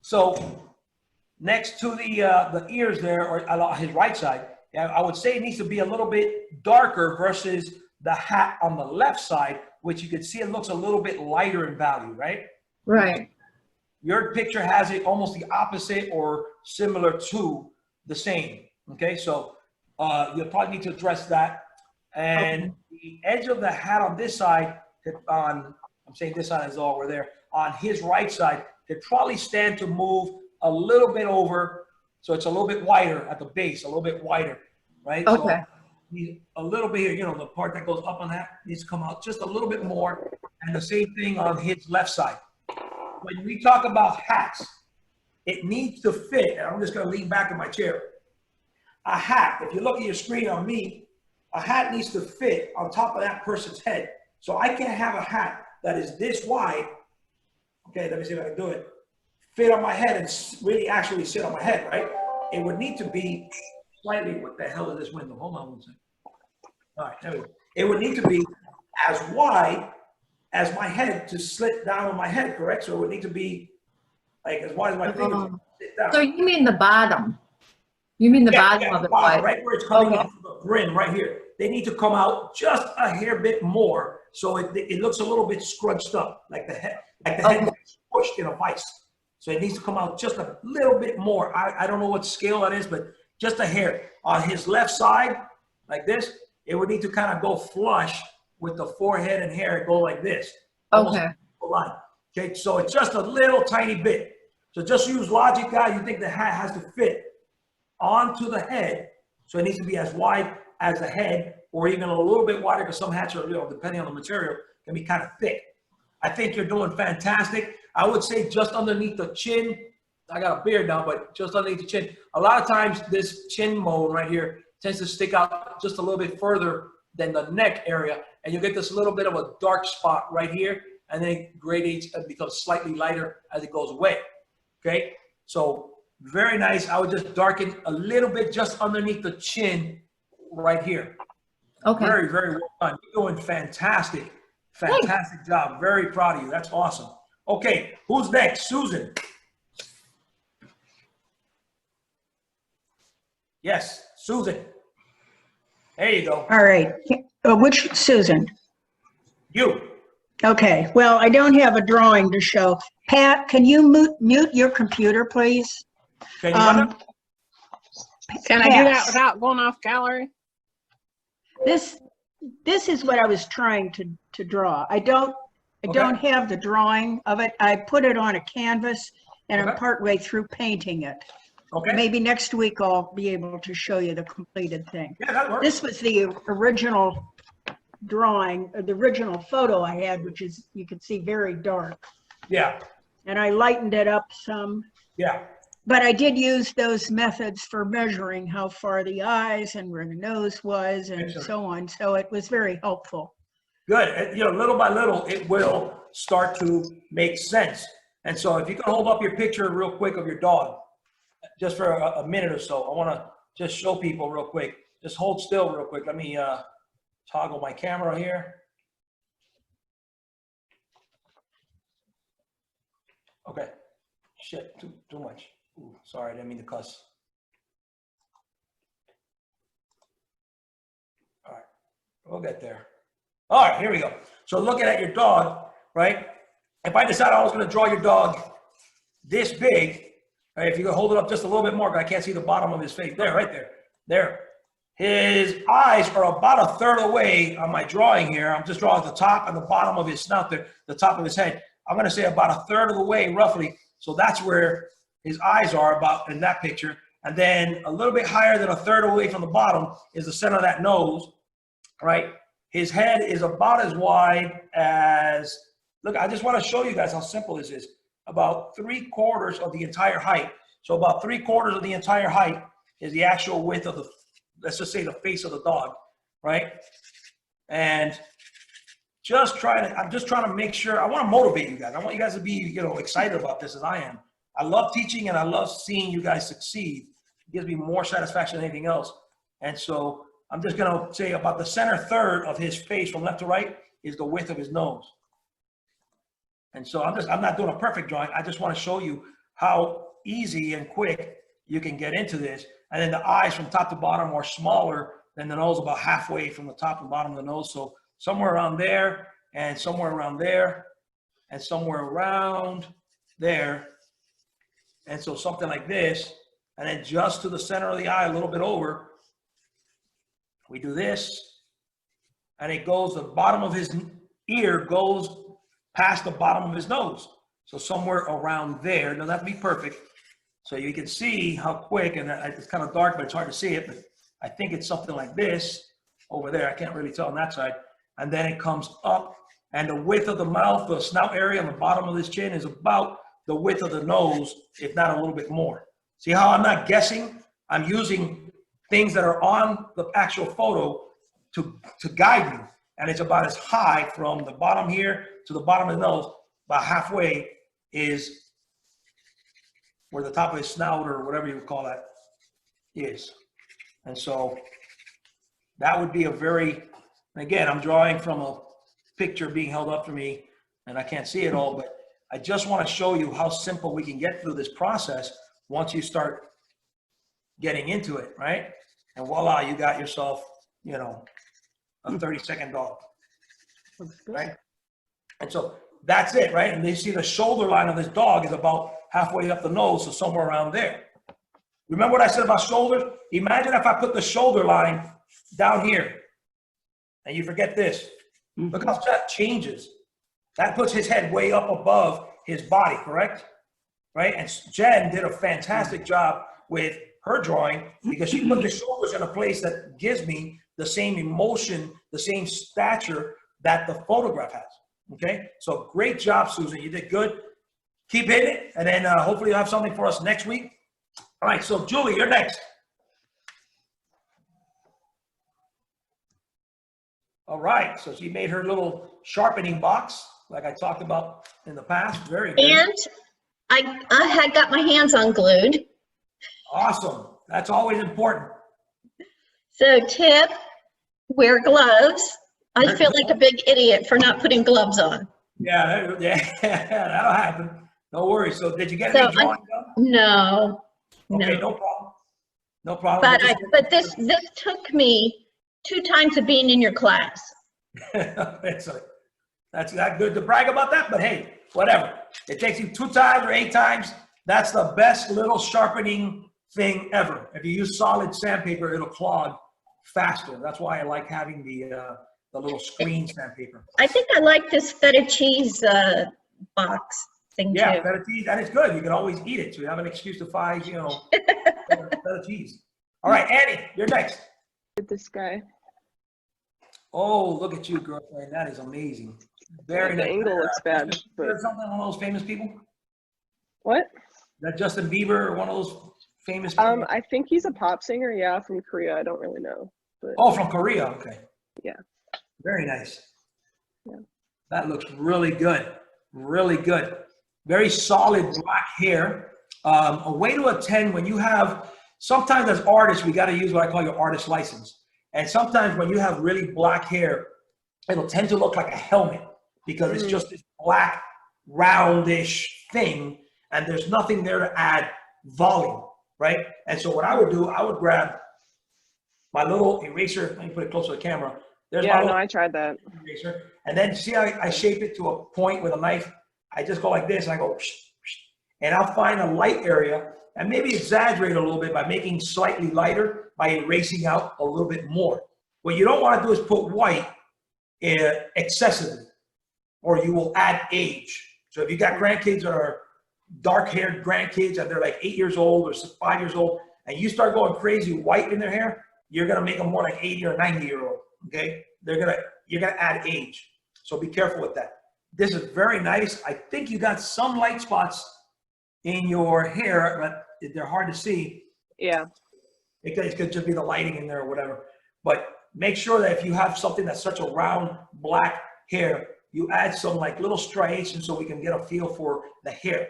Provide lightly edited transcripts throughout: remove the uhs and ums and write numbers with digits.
So next to the ears there, or his right side, I would say it needs to be a little bit darker versus the hat on the left side, which you can see it looks a little bit lighter in value, right? Right. Your picture has it almost the opposite or similar to the same. Okay, so you'll probably need to address that. And the edge of the hat on this side, I'm saying this side is all over there, on his right side, could probably stand to move a little bit over. So it's a little bit wider at the base, a little bit wider, right? Okay. So a little bit here, you know, the part that goes up on that needs to come out just a little bit more. And the same thing on his left side. When we talk about hats, it needs to fit. And I'm just going to lean back in my chair. A hat, if you look at your screen on me, a hat needs to fit on top of that person's head. So I can't have a hat that is this wide. Okay, let me see if I can do it. Fit on my head and really actually sit on my head, right? It would need to be slightly, what the hell is this window? Hold on one second. All right, there we go. It would need to be as wide as my head to slit down on my head, correct? So it would need to be like as wide as my fingers. So you mean the bottom? You mean the bottom of the bottom, right where it's coming off of the brim right here. They need to come out just a hair bit more, so it looks a little bit scrunched up, like the head is pushed in a vice. So it needs to come out just a little bit more. I don't know what scale that is, but just a hair. On his left side, like this, it would need to kind of go flush with the forehead and hair, go like this. Okay. Line. Okay, so it's just a little tiny bit. So just use logic, guys. You think the hat has to fit onto the head, so it needs to be as wide as the head, or even a little bit wider, because some hats are, you know, depending on the material, can be kind of thick. I think you're doing fantastic. I would say just underneath the chin, I got a beard now, but just underneath the chin, a lot of times this chin bone right here tends to stick out just a little bit further than the neck area, and you get this little bit of a dark spot right here, and then it gradates and becomes slightly lighter as it goes away. Okay, so very nice. I would just darken a little bit just underneath the chin right here. Okay. Very, very well done. You're doing fantastic. Fantastic job. Very proud of you. That's awesome. Okay, who's next? Susan. Yes, Susan. There you go. All right. Which Susan? You. Okay. Well, I don't have a drawing to show. Pat, can you mute your computer, please? Can you Can I do that without going off gallery? This is what I was trying to draw. I don't have the drawing of it. I put it on a canvas and I'm partway through painting it. Okay. Maybe next week I'll be able to show you the completed thing. Yeah, that works. This was the original drawing, the original photo I had, which is, you can see, very dark. Yeah. And I lightened it up some. Yeah. But I did use those methods for measuring how far the eyes and where the nose was and so on. So it was very helpful. Good. You know, little by little, it will start to make sense. And so if you can hold up your picture real quick of your dog, just for a minute or so, I want to just show people real quick. Just hold still real quick. Let me toggle my camera here. Okay. Shit, too much. Ooh, sorry, I didn't mean to cuss. All right, we'll get there. All right, here we go. So looking at your dog, right? If I decided I was going to draw your dog this big, right, if you could hold it up just a little bit more, because I can't see the bottom of his face. There, right there. There. His eyes are about a third of the way on my drawing here. I'm just drawing the top and the bottom of his snout there, the top of his head. I'm going to say about a third of the way, roughly. So that's where his eyes are about in that picture. And then a little bit higher than a third away from the bottom is the center of that nose, right? His head is about as wide as, look, I just want to show you guys how simple this is. About 3/4 of the entire height. So about 3/4 of the entire height is the actual width of the, let's just say, the face of the dog, right? And I'm just trying to make sure, I want to motivate you guys. I want you guys to be, you know, excited about this as I am. I love teaching and I love seeing you guys succeed. It gives me more satisfaction than anything else. And so I'm just going to say about the center third of his face from left to right is the width of his nose. And so I'm not doing a perfect drawing. I just want to show you how easy and quick you can get into this. And then the eyes from top to bottom are smaller than the nose, about halfway from the top and bottom of the nose. So somewhere around there, and somewhere around there, and somewhere around there. And so something like this, and then just to the center of the eye, a little bit over, we do this, and it goes, the bottom of his ear goes past the bottom of his nose. So somewhere around there. Doesn't have to be perfect. So you can see how quick, and it's kind of dark, but it's hard to see it, but I think it's something like this over there. I can't really tell on that side. And then it comes up, and the width of the mouth, the snout area on the bottom of this chin is about the width of the nose, if not a little bit more. See how I'm not guessing? I'm using things that are on the actual photo to guide me. And it's about as high from the bottom here to the bottom of the nose, about halfway is where the top of his snout, or whatever you would call that, is. And so that would be a very, again, I'm drawing from a picture being held up for me, and I can't see it all, but I just want to show you how simple we can get through this process once you start getting into it, right? And voila, you got yourself, you know, a 30-second dog, right? And so that's it, right? And you see the shoulder line of this dog is about halfway up the nose, so somewhere around there. Remember what I said about shoulders? Imagine if I put the shoulder line down here, and you forget this. Look how that changes. That puts his head way up above his body, correct? Right? And Jen did a fantastic job with her drawing, because she put the shoulders in a place that gives me the same emotion, the same stature that the photograph has. Okay? So great job, Susan. You did good. Keep hitting it, and then hopefully you'll have something for us next week. All right, so Julie, you're next. All right, so she made her little sharpening box, like I talked about in the past. Very good. And I had got my hands unglued. Awesome. That's always important. So tip, wear gloves. I feel like a big idiot for not putting gloves on. Yeah, that'll happen. No worries. So did you get any drawing done? No. Okay, No. no problem. No problem. But this took me 2 times of being in your class. Excellent. That's not good to brag about that, but hey, whatever. It takes you 2 times or 8 times. That's the best little sharpening thing ever. If you use solid sandpaper, it'll clog faster. That's why I like having the little screen sandpaper. I think I like this feta cheese box thing Yeah, too. feta cheese, and it's good. You can always eat it, so you have an excuse to buy, you know, feta cheese. All right, Annie, you're next. This guy. Oh, look at you, girlfriend. That is amazing. Very The nice. angle looks bad, but Is something on those famous people? what? That Justin Bieber or one of those famous people? I think he's a pop singer, yeah, from Korea. I don't really know. But Oh, from Korea. Okay. yeah. Very nice. Yeah. That looks really good. Really good. Very solid black hair. A way to attend when you have, sometimes as artists, we got to use what I call your artist license. And sometimes when you have really black hair, it'll tend to look like a helmet, because it's just this black, roundish thing, and there's nothing there to add volume, right? And so what I would do, I would grab my little eraser. Let me put it close to the camera. There's my Yeah, little no, I tried that. eraser. And then see how I shape it to a point with a knife? I just go like this, and I go, and I'll find a light area and maybe exaggerate a little bit by making slightly lighter, by erasing out a little bit more. What you don't want to do is put white excessively, or you will add age. So if you got grandkids that are dark-haired grandkids and they're like 8 years old or 5 years old, and you start going crazy white in their hair, you're gonna make them more like 80 or 90-year-old. Okay, you're gonna add age. So be careful with that. This is very nice. I think you got some light spots in your hair, but they're hard to see. Yeah. It could just be the lighting in there or whatever. But make sure that if you have something that's such a round black hair, you add some like little striations so we can get a feel for the hair.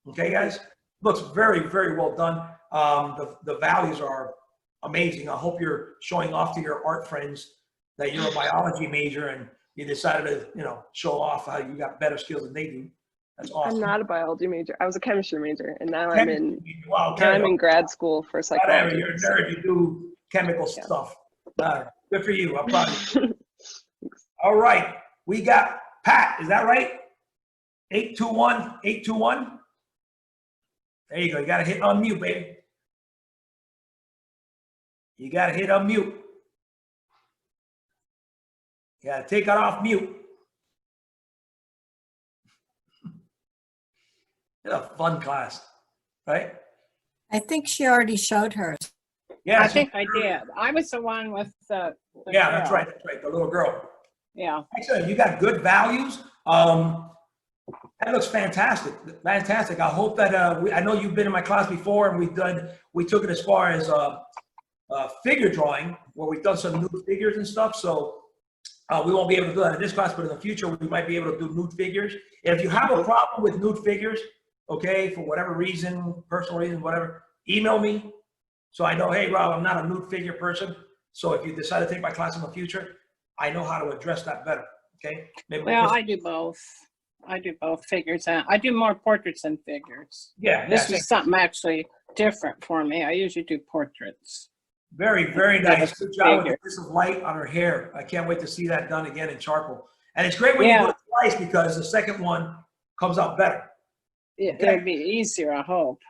Okay, guys? Looks very, very well done. The values are amazing. I hope you're showing off to your art friends that you're a biology major and you decided to, you know, show off how you got better skills than they do. That's I'm awesome. not a biology major. I was a chemistry major, and now I'm in Wow, I'm in grad school for whatever, psychology. you're a nerd, you do chemical stuff. Good for you, I'm proud of you. All right, we got Pat, is that right? 821, 821? There you go, you gotta hit unmute, baby. You gotta hit unmute. You gotta take it off mute. It's a fun class, right? I think she already showed hers. Yeah, I think I did. I was the one with the yeah, that's girl. right, the little girl. Yeah. Excellent, you got good values. That looks fantastic, fantastic. I hope that, I know you've been in my class before and we took it as far as figure drawing, where we've done some nude figures and stuff, so we won't be able to do that in this class, but in the future, we might be able to do nude figures. And if you have a problem with nude figures, okay, for whatever reason, personal reason, whatever, email me. So I know, hey, Rob, I'm not a nude figure person. So if you decide to take my class in the future, I know how to address that better, okay? Maybe Well, I do both. I do both figures. And I do more portraits than figures. yeah, This was something actually different for me. I usually do portraits. very, very nice. Good job with Figure. the piece of light on her hair. I can't wait to see that done again in charcoal. And it's great when you do it twice because the second one comes out better. It'll be easier, I hope.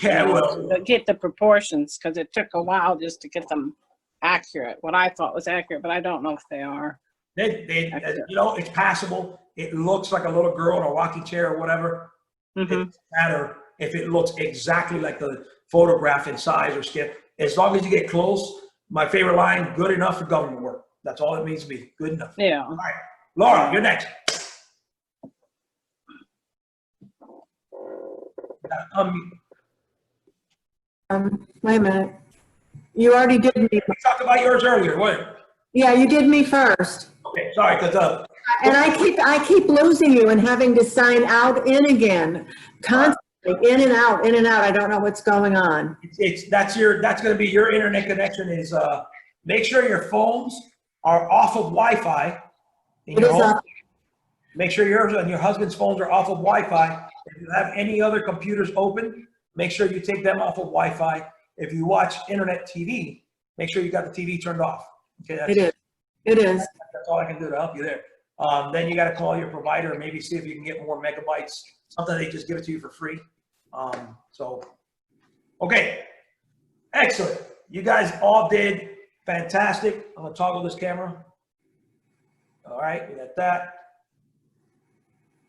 Yeah, You know, well, to get the proportions, because it took a while just to get them accurate. What I thought was accurate, but I don't know if they are. you know, it's passable. It looks like a little girl in a rocking chair or whatever. It doesn't matter if it looks exactly like the photograph in size or scale. As long as you get close, my favorite line, good enough for government work. That's all it means to be, good enough. Yeah. All right, Laura, you're next. Wait a minute. You already did me. We talked about yours earlier, what? Yeah, you did me first. Okay, sorry, because And I keep losing you and having to sign out in again, constantly, in and out, in and out. I don't know what's going on. that's going to be your internet connection is, make sure your phones are off of Wi-Fi in It your is home. up. Make sure yours and your husband's phones are off of Wi-Fi. If you have any other computers open, make sure you take them off of Wi-Fi. If you watch internet TV, make sure you got the TV turned off. Okay, It is. It is. That's all I can do to help you there. Then you got to call your provider and maybe see if you can get more megabytes. Sometimes they just give it to you for free. Okay, excellent. You guys all did fantastic. I'm gonna toggle this camera. All right, we got that.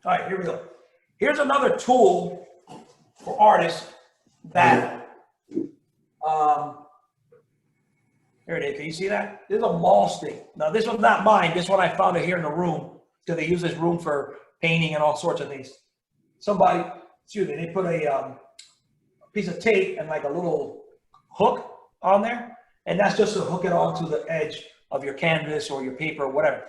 All right, here we go. Here's another tool for artists that, here it is, can you see that? This is a mall stick. Now this one's not mine, this one I found it here in the room, because they use this room for painting and all sorts of things. Somebody, excuse me, they put a piece of tape and like a little hook on there, and that's just to hook it onto the edge of your canvas or your paper or whatever.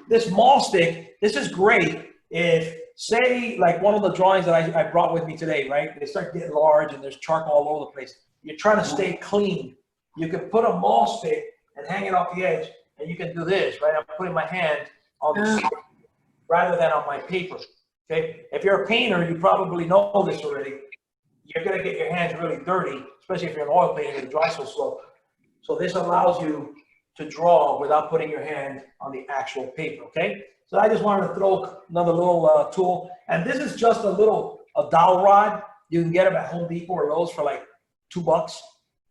This mall stick, this is great if, say, like one of the drawings that I brought with me today, right? They start getting large and there's charcoal all over the place. You're trying to stay clean. You can put a mall stick and hang it off the edge, and you can do this, right? I'm putting my hand on the stick rather than on my paper, okay? If you're a painter, you probably know this already. You're gonna get your hands really dirty, especially if you're an oil painter, it dries so slow. So this allows you to draw without putting your hand on the actual paper, okay? So I just wanted to throw another little tool. And this is just a dowel rod. You can get them at Home Depot or Lowe's for like $2,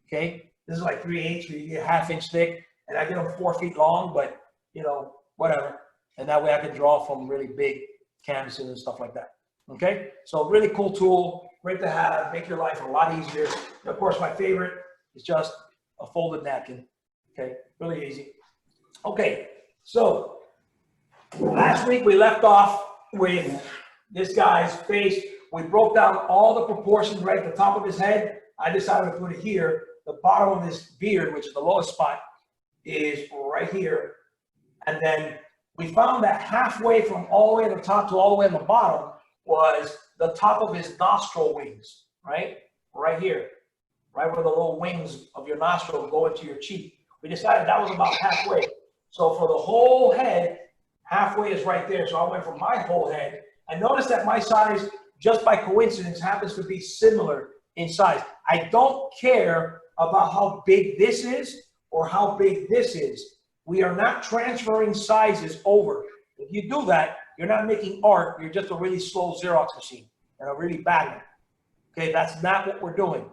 okay? This is like 3/8, so you get ½ inch thick. And I get them 4 feet long, but you know, whatever. And that way I can draw from really big canvases and stuff like that, okay? So really cool tool, great to have, make your life a lot easier. And of course, my favorite is just a folded napkin, okay? Really easy. Okay, so last week we left off with this guy's face. We broke down all the proportions right at the top of his head. I decided to put it here. The bottom of his beard, which is the lowest spot, is right here. And then we found that halfway from all the way at the top to all the way at the bottom was the top of his nostril wings, right? Right here, right where the little wings of your nostril go into your cheek. We decided that was about halfway. So for the whole head, halfway is right there. So I went from my whole head. I noticed that my size just by coincidence happens to be similar in size. I don't care about how big this is or how big this is. We are not transferring sizes over. If you do that, you're not making art, you're just a really slow Xerox machine and a really bad one. Okay, that's not what we're doing.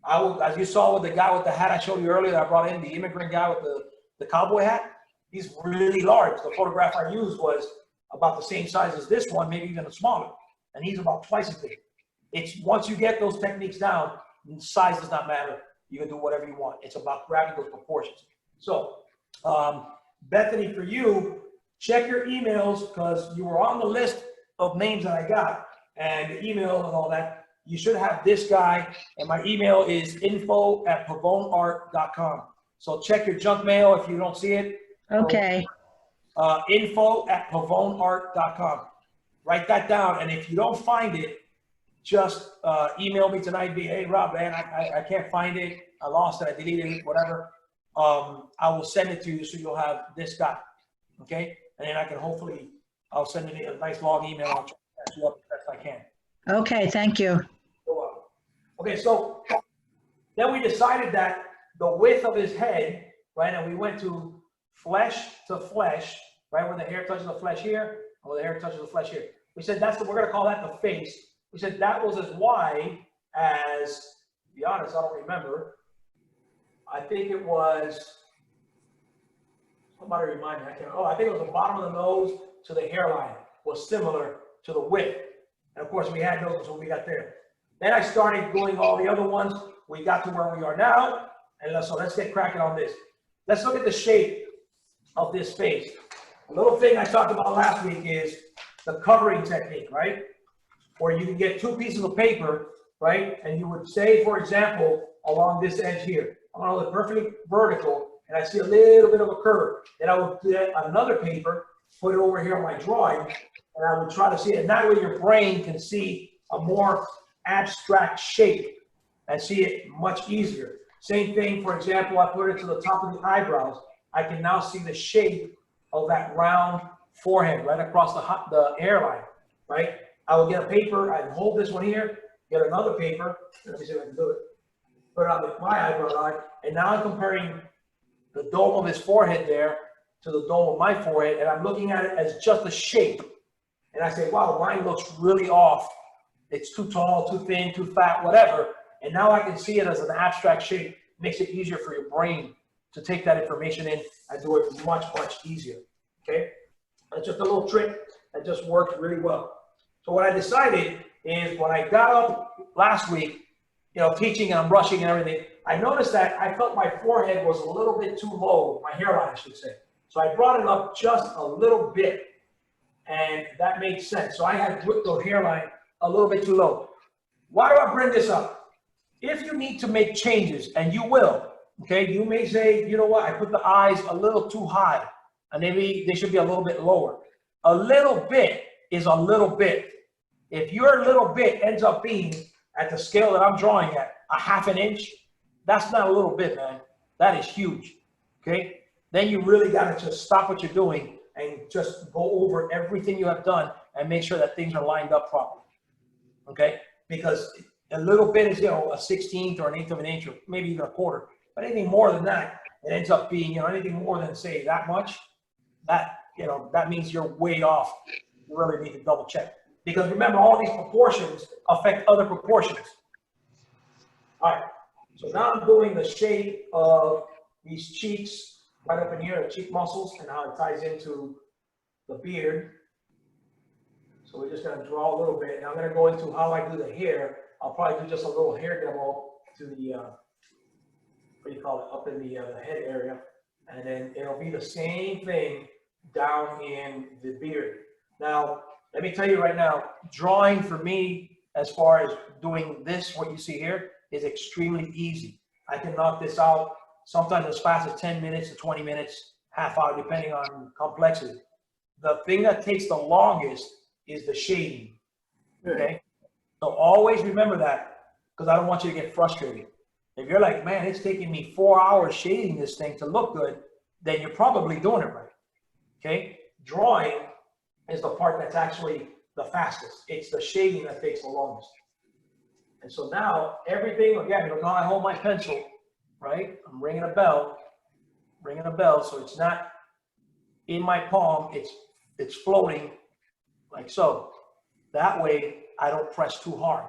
As you saw with the guy with the hat I showed you earlier that I brought in, the immigrant guy with the cowboy hat, he's really large. The photograph I used was about the same size as this one, maybe even smaller. And he's about twice as big. It's once you get those techniques down, size does not matter. You can do whatever you want. It's about grabbing those proportions. So, Bethany, for you, check your emails because you were on the list of names that I got and the email and all that. You should have this guy, and my email is info@pavoneart.com. So check your junk mail if you don't see it. Okay. Info@pavoneart.com. Write that down, and if you don't find it, just email me tonight. Be, hey Rob, man, I can't find it. I lost it. I deleted it. Whatever. I will send it to you so you'll have this guy. Okay, and then I can hopefully I'll send you a nice long email. I'll try to catch you up as best I can. Okay, thank you. Okay, so then we decided that the width of his head, right, and we went to flesh, right, where the hair touches the flesh here, or the hair touches the flesh here. We said we're going to call that the face. We said that was as wide as, to be honest, I don't remember. I think it was, somebody remind me, I think it was the bottom of the nose to the hairline was similar to the width. And of course we had those, so we got there. Then I started doing all the other ones. We got to where we are now. And so let's get cracking on this. Let's look at the shape of this face. A little thing I talked about last week is the covering technique, right? Where you can get two pieces of paper, right? And you would say, for example, along this edge here, I'm gonna look perfectly vertical, and I see a little bit of a curve. Then I would get another paper, put it over here on my drawing, and I would try to see it. And that way your brain can see a more abstract shape and see it much easier. Same thing, for example, I put it to the top of the eyebrows. I can now see the shape of that round forehead right across the hairline, right? I will get a paper, I'd hold this one here, get another paper, let me see if I can do it. Put it on my eyebrow line, and now I'm comparing the dome of his forehead there to the dome of my forehead, and I'm looking at it as just a shape. And I say, wow, mine looks really off. It's too tall, too thin, too fat, whatever. And now I can see it as an abstract shape. It makes it easier for your brain to take that information in and do it much, much easier, okay? That's just a little trick that just worked really well. So what I decided is when I got up last week, teaching and I'm brushing and everything, I noticed that I felt my forehead was a little bit too low, my hairline, I should say. So I brought it up just a little bit, and that made sense. So I had whipped the hairline a little bit too low. Why do I bring this up? If you need to make changes, and you will, okay, you may say, you know what, I put the eyes a little too high, and maybe they should be a little bit lower. A little bit is a little bit. If your little bit ends up being at the scale that I'm drawing at, a ½ an inch, that's not a little bit, man. That is huge, okay? Then you really gotta just stop what you're doing and just go over everything you have done and make sure that things are lined up properly, okay? Because a little bit is, a 1/16 or an 1/8 of an inch, or maybe even a quarter. But anything more than that, it ends up being, anything more than, say, that much, that means you're way off. You really need to double check. Because remember, all these proportions affect other proportions. All right, so now I'm doing the shape of these cheeks right up in here, the cheek muscles, and how it ties into the beard. So we're just gonna draw a little bit, and I'm gonna go into how I do the hair. I'll probably do just a little hair demo to the, what do you call it, up in the head area. And then it'll be the same thing down in the beard. Now, let me tell you right now, drawing for me, as far as doing this, what you see here, is extremely easy. I can knock this out sometimes as fast as 10 minutes to 20 minutes, ½ hour, depending on complexity. The thing that takes the longest is the shading, okay? So always remember that, because I don't want you to get frustrated. If you're like, man, it's taking me 4 hours shading this thing to look good, then you're probably doing it right, okay? Drawing is the part that's actually the fastest. It's the shading that takes the longest. And so now everything, again, now I hold my pencil, right? I'm ringing a bell, so it's not in my palm, it's floating like so. That way I don't press too hard.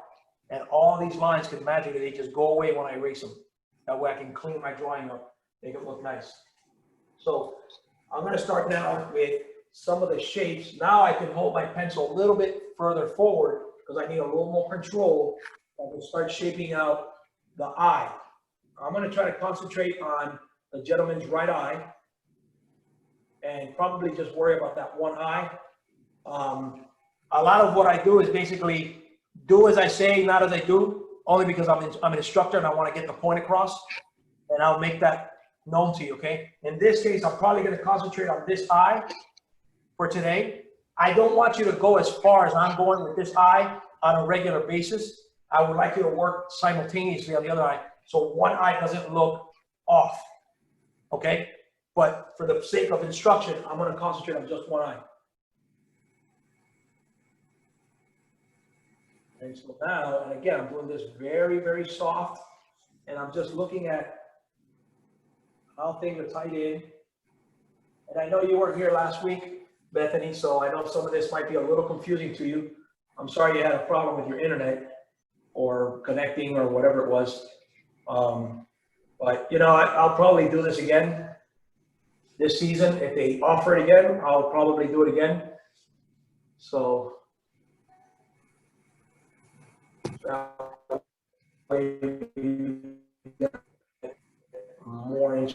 And all these lines can magically, they just go away when I erase them. That way I can clean my drawing up, make it look nice. So I'm gonna start now with some of the shapes. Now I can hold my pencil a little bit further forward because I need a little more control. I can start shaping out the eye. I'm gonna try to concentrate on the gentleman's right eye and probably just worry about that one eye. A lot of what I do is basically do as I say, not as I do, only because I'm an instructor and I want to get the point across, and I'll make that known to you, okay? In this case, I'm probably going to concentrate on this eye for today. I don't want you to go as far as I'm going with this eye on a regular basis. I would like you to work simultaneously on the other eye, so one eye doesn't look off, okay? But for the sake of instruction, I'm going to concentrate on just one eye. And so now, and again, I'm doing this very, very soft, and I'm just looking at how things are tied in. And I know you weren't here last week, Bethany, so I know some of this might be a little confusing to you. I'm sorry you had a problem with your internet or connecting or whatever it was. But you know, I'll probably do this again this season. If they offer it again, I'll probably do it again. So more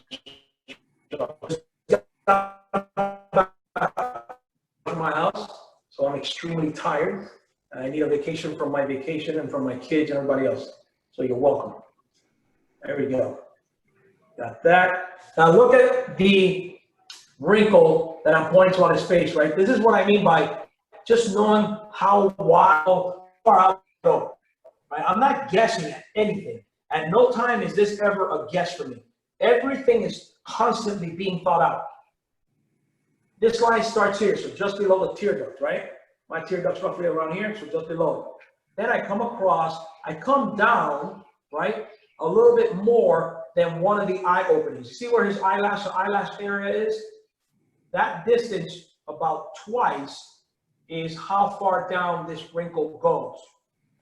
my house, so I'm extremely tired. I need a vacation from my vacation and from my kids and everybody else. So you're welcome. There we go. Got that. Now look at the wrinkle that I'm pointing to on his face, right? This is what I mean by just knowing how far out to go. Right? I'm not guessing at anything. At no time is this ever a guess for me. Everything is constantly being thought out. This line starts here, so just below the tear duct, right? My tear duct's roughly around here, so just below it. Then I come across, I come down, right, a little bit more than one of the eye openings. You see where his eyelash area is? That distance, about twice, is how far down this wrinkle goes.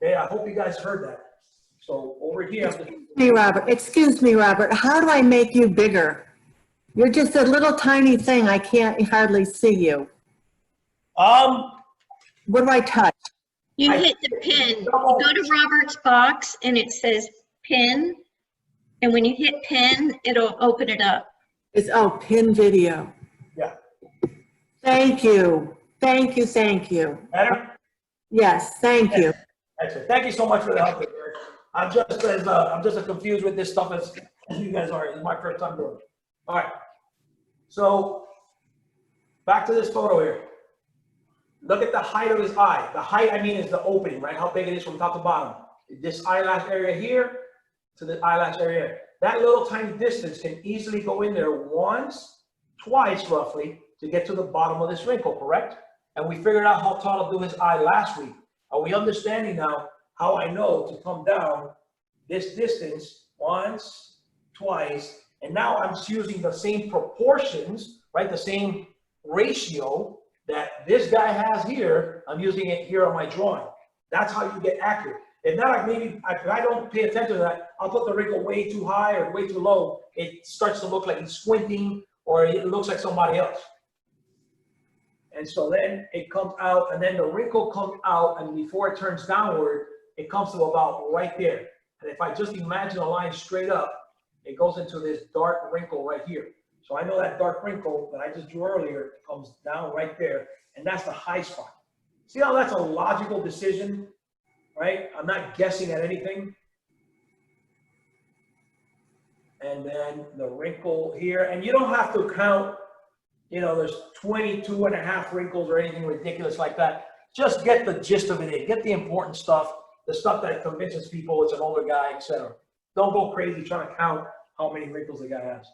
Okay, I hope you guys heard that. So over here, Excuse me, Robert, how do I make you bigger? You're just a little tiny thing. I can't hardly see you. What do I touch? You hit the pin. You go to Robert's box and it says pin. And when you hit pin, it'll open it up. It's, oh, pin video. yeah. Thank you. Thank you, thank you. Better? Yes, thank you. Excellent. Thank you so much for the help. I'm just as confused with this stuff as you guys are. It's my first time doing it. All right. So back to this photo here. Look at the height of his eye. The height, I mean, is the opening, right? How big it is from top to bottom. This eyelash area here to the eyelash area. That little tiny distance can easily go in there once, twice roughly, to get to the bottom of this wrinkle, correct? And we figured out how tall to do his eye last week. Are we understanding now how I know to come down this distance once, twice, and now I'm using the same proportions, right? The same ratio that this guy has here, I'm using it here on my drawing. That's how you get accurate. If not, if I don't pay attention to that, I'll put the wrinkle way too high or way too low. It starts to look like he's squinting or it looks like somebody else. And so then it comes out, and then the wrinkle comes out, and before it turns downward, it comes to about right there. And if I just imagine a line straight up, it goes into this dark wrinkle right here. So I know that dark wrinkle that I just drew earlier comes down right there, and that's the high spot. See how that's a logical decision, right? I'm not guessing at anything. And then the wrinkle here, and you don't have to count, you know, there's 22 and a half wrinkles or anything ridiculous like that. Just get the gist of it in, get the important stuff, the stuff that convinces people it's an older guy, etc. Don't go crazy trying to count how many wrinkles the guy has.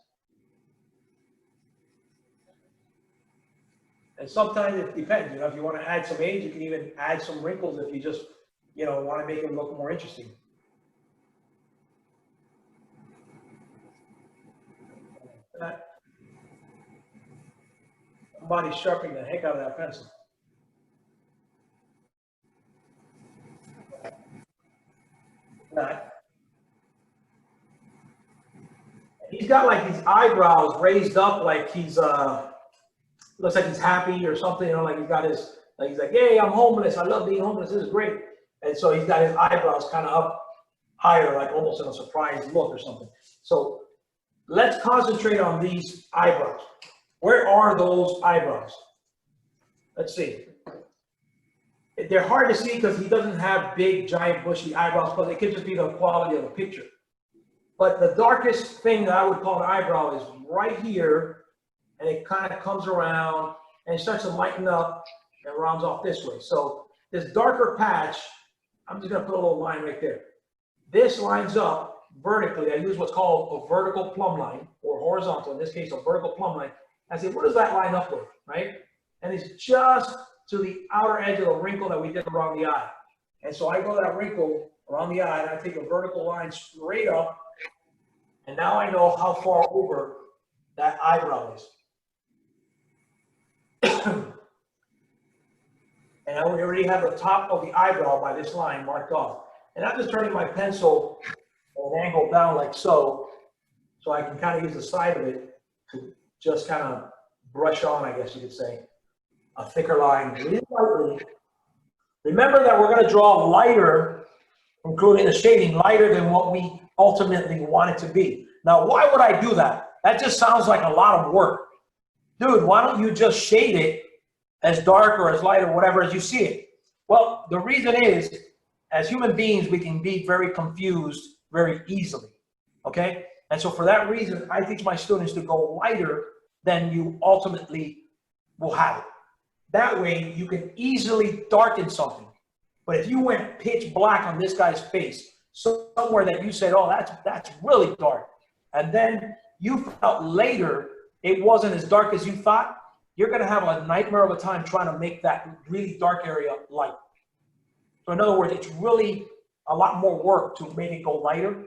And sometimes it depends, you know, if you want to add some age, you can even add some wrinkles if you just, you know, want to make it look more interesting. Somebody's sharpening the heck out of that pencil. Not. He's got like these eyebrows raised up like he's looks like he's happy or something, you know, like he's got his, like he's like, hey, I'm homeless, I love being homeless, this is great. And so he's got his eyebrows kind of up higher, like almost in a surprised look or something. So let's concentrate on these eyebrows. Where are those eyebrows? Let's see. They're hard to see because he doesn't have big, giant, bushy eyebrows, but it could just be the quality of the picture. But the darkest thing that I would call an eyebrow is right here, and it kind of comes around and it starts to lighten up and rounds off this way. So this darker patch, I'm just gonna put a little line right there. This lines up vertically. I use what's called a vertical plumb line, or horizontal, in this case, a vertical plumb line. I say, what does that line up with, right? And it's just to the outer edge of the wrinkle that we did around the eye. And so I go that wrinkle around the eye, and I take a vertical line straight up, and now I know how far over that eyebrow is. And I already have the top of the eyebrow by this line marked off. And I'm just turning my pencil at an angle down like so, so I can kind of use the side of it to just kind of brush on, I guess you could say, a thicker line really lightly. Remember that we're going to draw lighter, including the shading, lighter than what we ultimately want it to be. Now, why would I do that? That just sounds like a lot of work. Dude, why don't you just shade it as dark or as light or whatever as you see it? Well, the reason is, as human beings, we can be very confused very easily, okay? And so for that reason, I teach my students to go lighter than you ultimately will have it. That way, you can easily darken something. But if you went pitch black on this guy's face, somewhere that you said, oh, that's really dark, and then you felt later it wasn't as dark as you thought, you're going to have a nightmare of a time trying to make that really dark area light. So in other words, it's really a lot more work to make it go lighter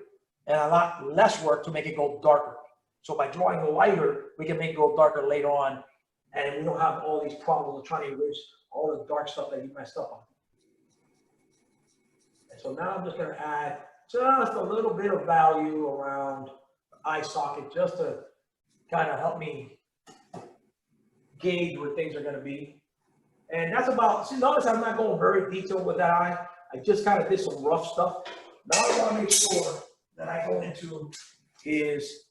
and a lot less work to make it go darker. So by drawing lighter, we can make it go darker later on, and we don't have all these problems of trying to erase all the dark stuff that you messed up on. And so now I'm just going to add just a little bit of value around the eye socket just to kind of help me gauge where things are going to be. And that's about, see, notice I'm not going very detailed with that eye. I just kind of did some rough stuff. Now I want to make sure that I go into his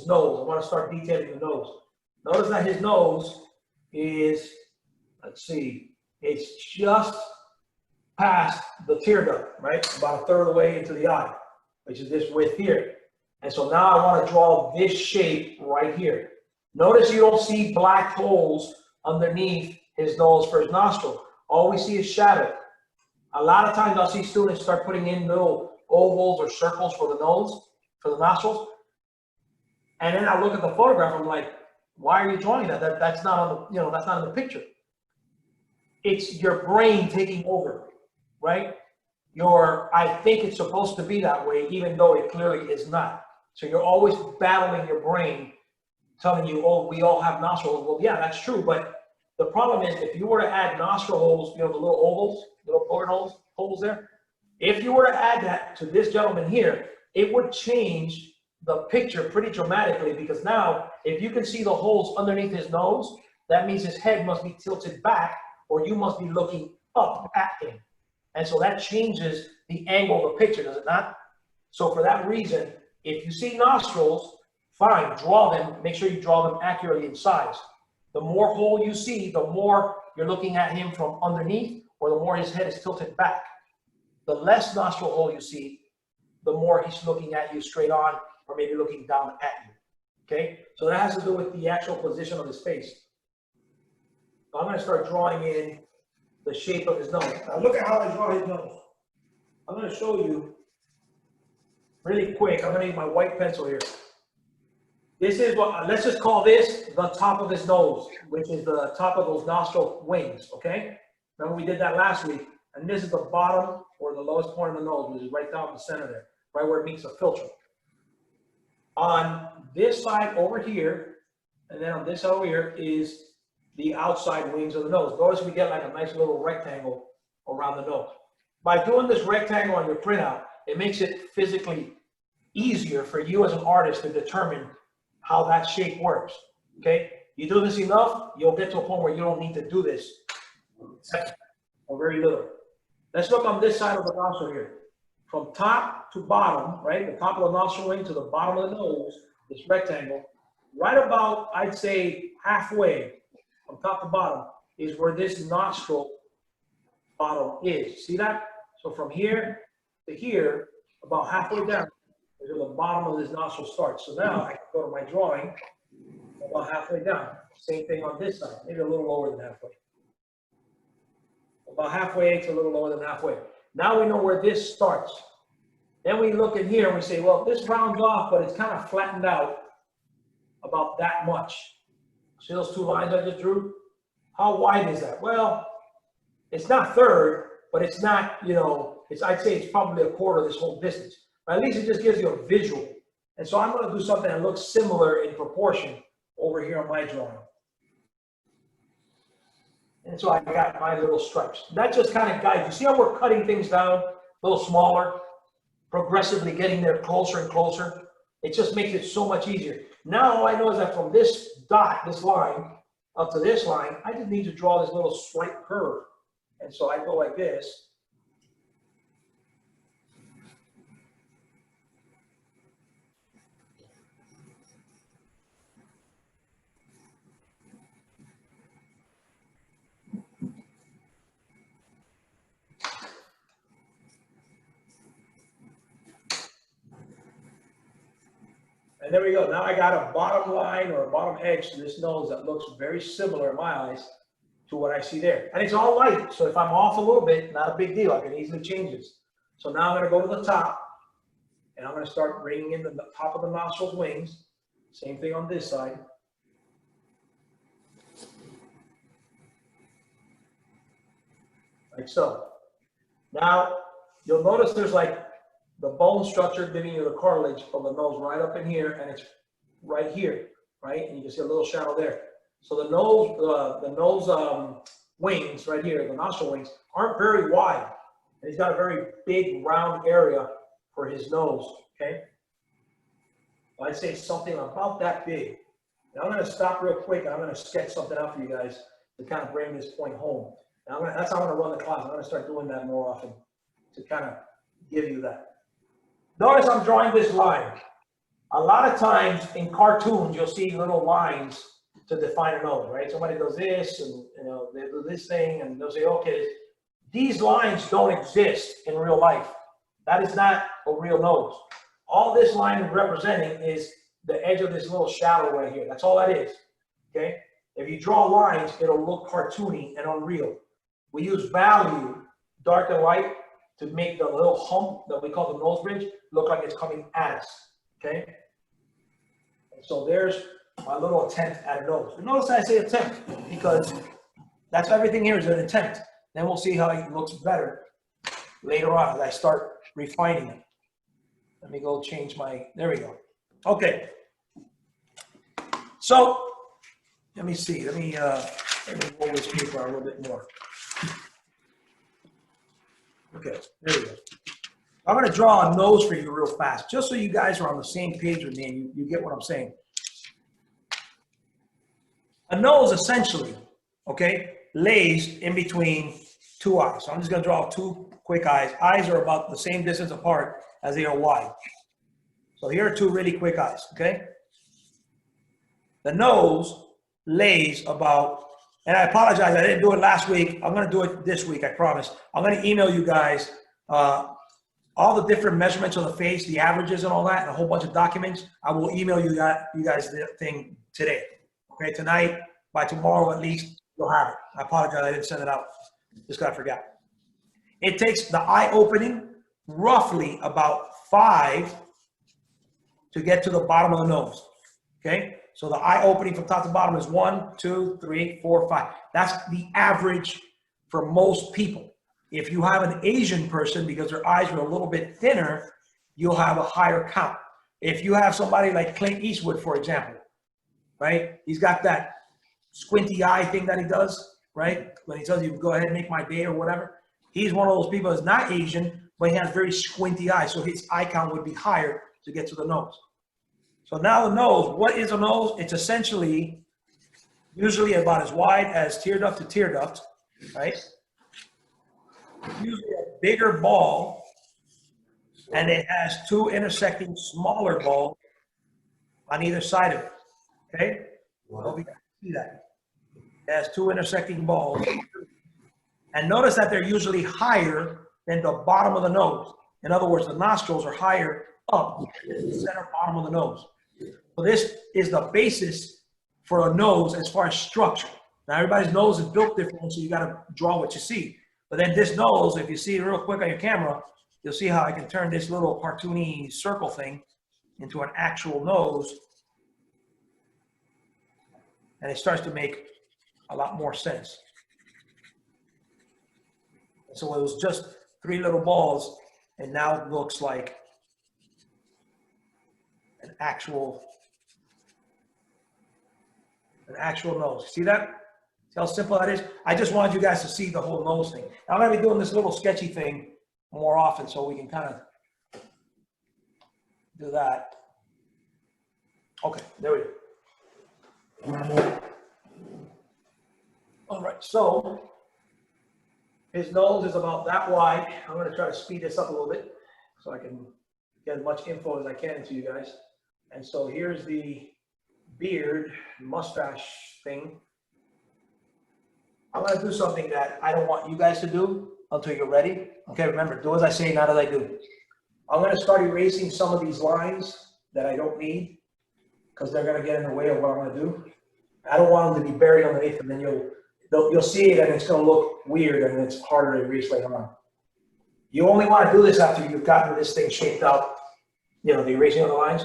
nose. I want to start detailing the nose. Notice that his nose is, let's see, it's just past the tear duct, right? About a third of the way into the eye, which is this width here. And so now I want to draw this shape right here. Notice you don't see black holes underneath his nose for his nostril. All we see is shadow. A lot of times I'll see students start putting in little ovals or circles for the nose, for the nostrils. And then I look at the photograph, I'm like, why are you drawing that? That's not on the, you know, that's not in the picture. It's your brain taking over, right? I think it's supposed to be that way, even though it clearly is not. So you're always battling your brain, telling you, oh, we all have nostril holes. Well, yeah, that's true. But the problem is, if you were to add nostril holes, you know, the little ovals, little bullet holes there, if you were to add that to this gentleman here, it would change the picture pretty dramatically, because now if you can see the holes underneath his nose, that means his head must be tilted back, or you must be looking up at him. And so that changes the angle of the picture, does it not? So for that reason, if you see nostrils, fine, draw them, make sure you draw them accurately in size. The more hole you see, the more you're looking at him from underneath, or the more his head is tilted back. The less nostril hole you see, the more he's looking at you straight on, or maybe looking down at you, okay? So that has to do with the actual position of his face. So I'm gonna start drawing in the shape of his nose. Now look at how I draw his nose. I'm gonna show you really quick. I'm gonna use my white pencil here. This is what, let's just call this the top of his nose, which is the top of those nostril wings, okay? Remember we did that last week, and this is the bottom or the lowest point of the nose, which is right down the center there, right where it meets the filter. On this side over here, and then on this over here is the outside wings of the nose. Notice we get like a nice little rectangle around the nose. By doing this rectangle on your printout, it makes it physically easier for you as an artist to determine how that shape works, okay? You do this enough, you'll get to a point where you don't need to do this, or very little. Let's look on this side of the nostril here. From top to bottom, right, the top of the nostril wing to the bottom of the nose, this rectangle, right about, I'd say, halfway, from top to bottom, is where this nostril bottom is. See that? So from here to here, about halfway down, is where the bottom of this nostril starts. So now I can go to my drawing, about halfway down. Same thing on this side, maybe a little lower than halfway. About halfway to a little lower than halfway. Now we know where this starts. Then we look in here and we say, well, this rounds off, but it's kind of flattened out about that much. See those two lines I just drew? How wide is that? Well, it's not third, but it's not, you know, I'd say it's probably a quarter of this whole distance. But at least it just gives you a visual. And so I'm going to do something that looks similar in proportion over here on my drawing. And so I got my little stripes. That just kind of guides. You see how we're cutting things down a little smaller, progressively getting there closer and closer? It just makes it so much easier. Now all I know is that from this dot, this line, up to this line, I just need to draw this little slight curve. And so I go like this. And there we go. Now I got a bottom line or a bottom edge to this nose that looks very similar in my eyes to what I see there. And it's all light. So if I'm off a little bit, not a big deal. I can easily change this. So now I'm going to go to the top and I'm going to start bringing in the top of the nostrils wings. Same thing on this side. Like so. Now you'll notice there's like the bone structure giving you the cartilage of the nose right up in here, and it's right here, right? And you can see a little shadow there. So the nose wings right here, the nostril wings, aren't very wide. And he's got a very big round area for his nose, okay? I'd say something about that big. Now I'm gonna stop real quick and I'm gonna sketch something out for you guys to kind of bring this point home. Now that's how I'm gonna run the class. I'm gonna start doing that more often to kind of give you that. Notice I'm drawing this line. A lot of times in cartoons, you'll see little lines to define a nose, right? Somebody does this and, you know, they do this thing and they'll say, okay, these lines don't exist in real life. That is not a real nose. All this line is representing is the edge of this little shadow right here. That's all that is, okay? If you draw lines, it'll look cartoony and unreal. We use value, dark and light, to make the little hump that we call the nose bridge look like it's coming at us, okay? And so there's my little attempt at a nose. And notice I say attempt because that's everything here is an attempt. Then we'll see how it looks better later on as I start refining it. Let me go change my, there we go. Okay. So let me see, let me roll this paper a little bit more. Okay, there we go. I'm going to draw a nose for you real fast, just so you guys are on the same page with me and you get what I'm saying. A nose essentially, okay, lays in between two eyes. So I'm just going to draw two quick eyes. Eyes are about the same distance apart as they are wide. So here are two really quick eyes, okay? The nose lays about, and I apologize, I didn't do it last week. I'm going to do it this week, I promise. I'm going to email you guys all the different measurements of the face, the averages and all that, and a whole bunch of documents. I will email you guys the thing today. Okay, tonight, by tomorrow at least, you'll have it. I apologize, I didn't send it out. Just got forgot. It takes the eye opening roughly about 5 to get to the bottom of the nose. Okay, so the eye opening from top to bottom is 1, 2, 3, 4, 5. That's the average for most people. If you have an Asian person, because their eyes are a little bit thinner, you'll have a higher count. If you have somebody like Clint Eastwood, for example, right? He's got that squinty eye thing that he does, right? When he tells you, go ahead and make my day or whatever. He's one of those people that's not Asian, but he has very squinty eyes. So his eye count would be higher to get to the nose. So now the nose, what is a nose? It's essentially usually about as wide as tear duct to tear duct, right? Usually a bigger ball, and it has two intersecting smaller balls on either side of it, okay? Well, we can see that. It has two intersecting balls. And notice that they're usually higher than the bottom of the nose. In other words, the nostrils are higher up than the center bottom of the nose. So this is the basis for a nose as far as structure. Now everybody's nose is built different, so you got to draw what you see. But then this nose, if you see it real quick on your camera, you'll see how I can turn this little cartoony circle thing into an actual nose. And it starts to make a lot more sense. So it was just 3 little balls, and now it looks like an actual nose. See that? See how simple that is? I just wanted you guys to see the whole nose thing. I'm going to be doing this little sketchy thing more often, so we can kind of do that. Okay, there we go. All right, so his nose is about that wide. I'm going to try to speed this up a little bit so I can get as much info as I can into you guys. And so here's the beard, mustache thing. I'm going to do something that I don't want you guys to do until you're ready. Okay, remember, do as I say, not as I do. I'm going to start erasing some of these lines that I don't need because they're going to get in the way of what I'm going to do. I don't want them to be buried underneath, and then you'll see it and it's going to look weird and it's harder to erase later on. You only want to do this after you've gotten this thing shaped out, you know, the erasing of the lines,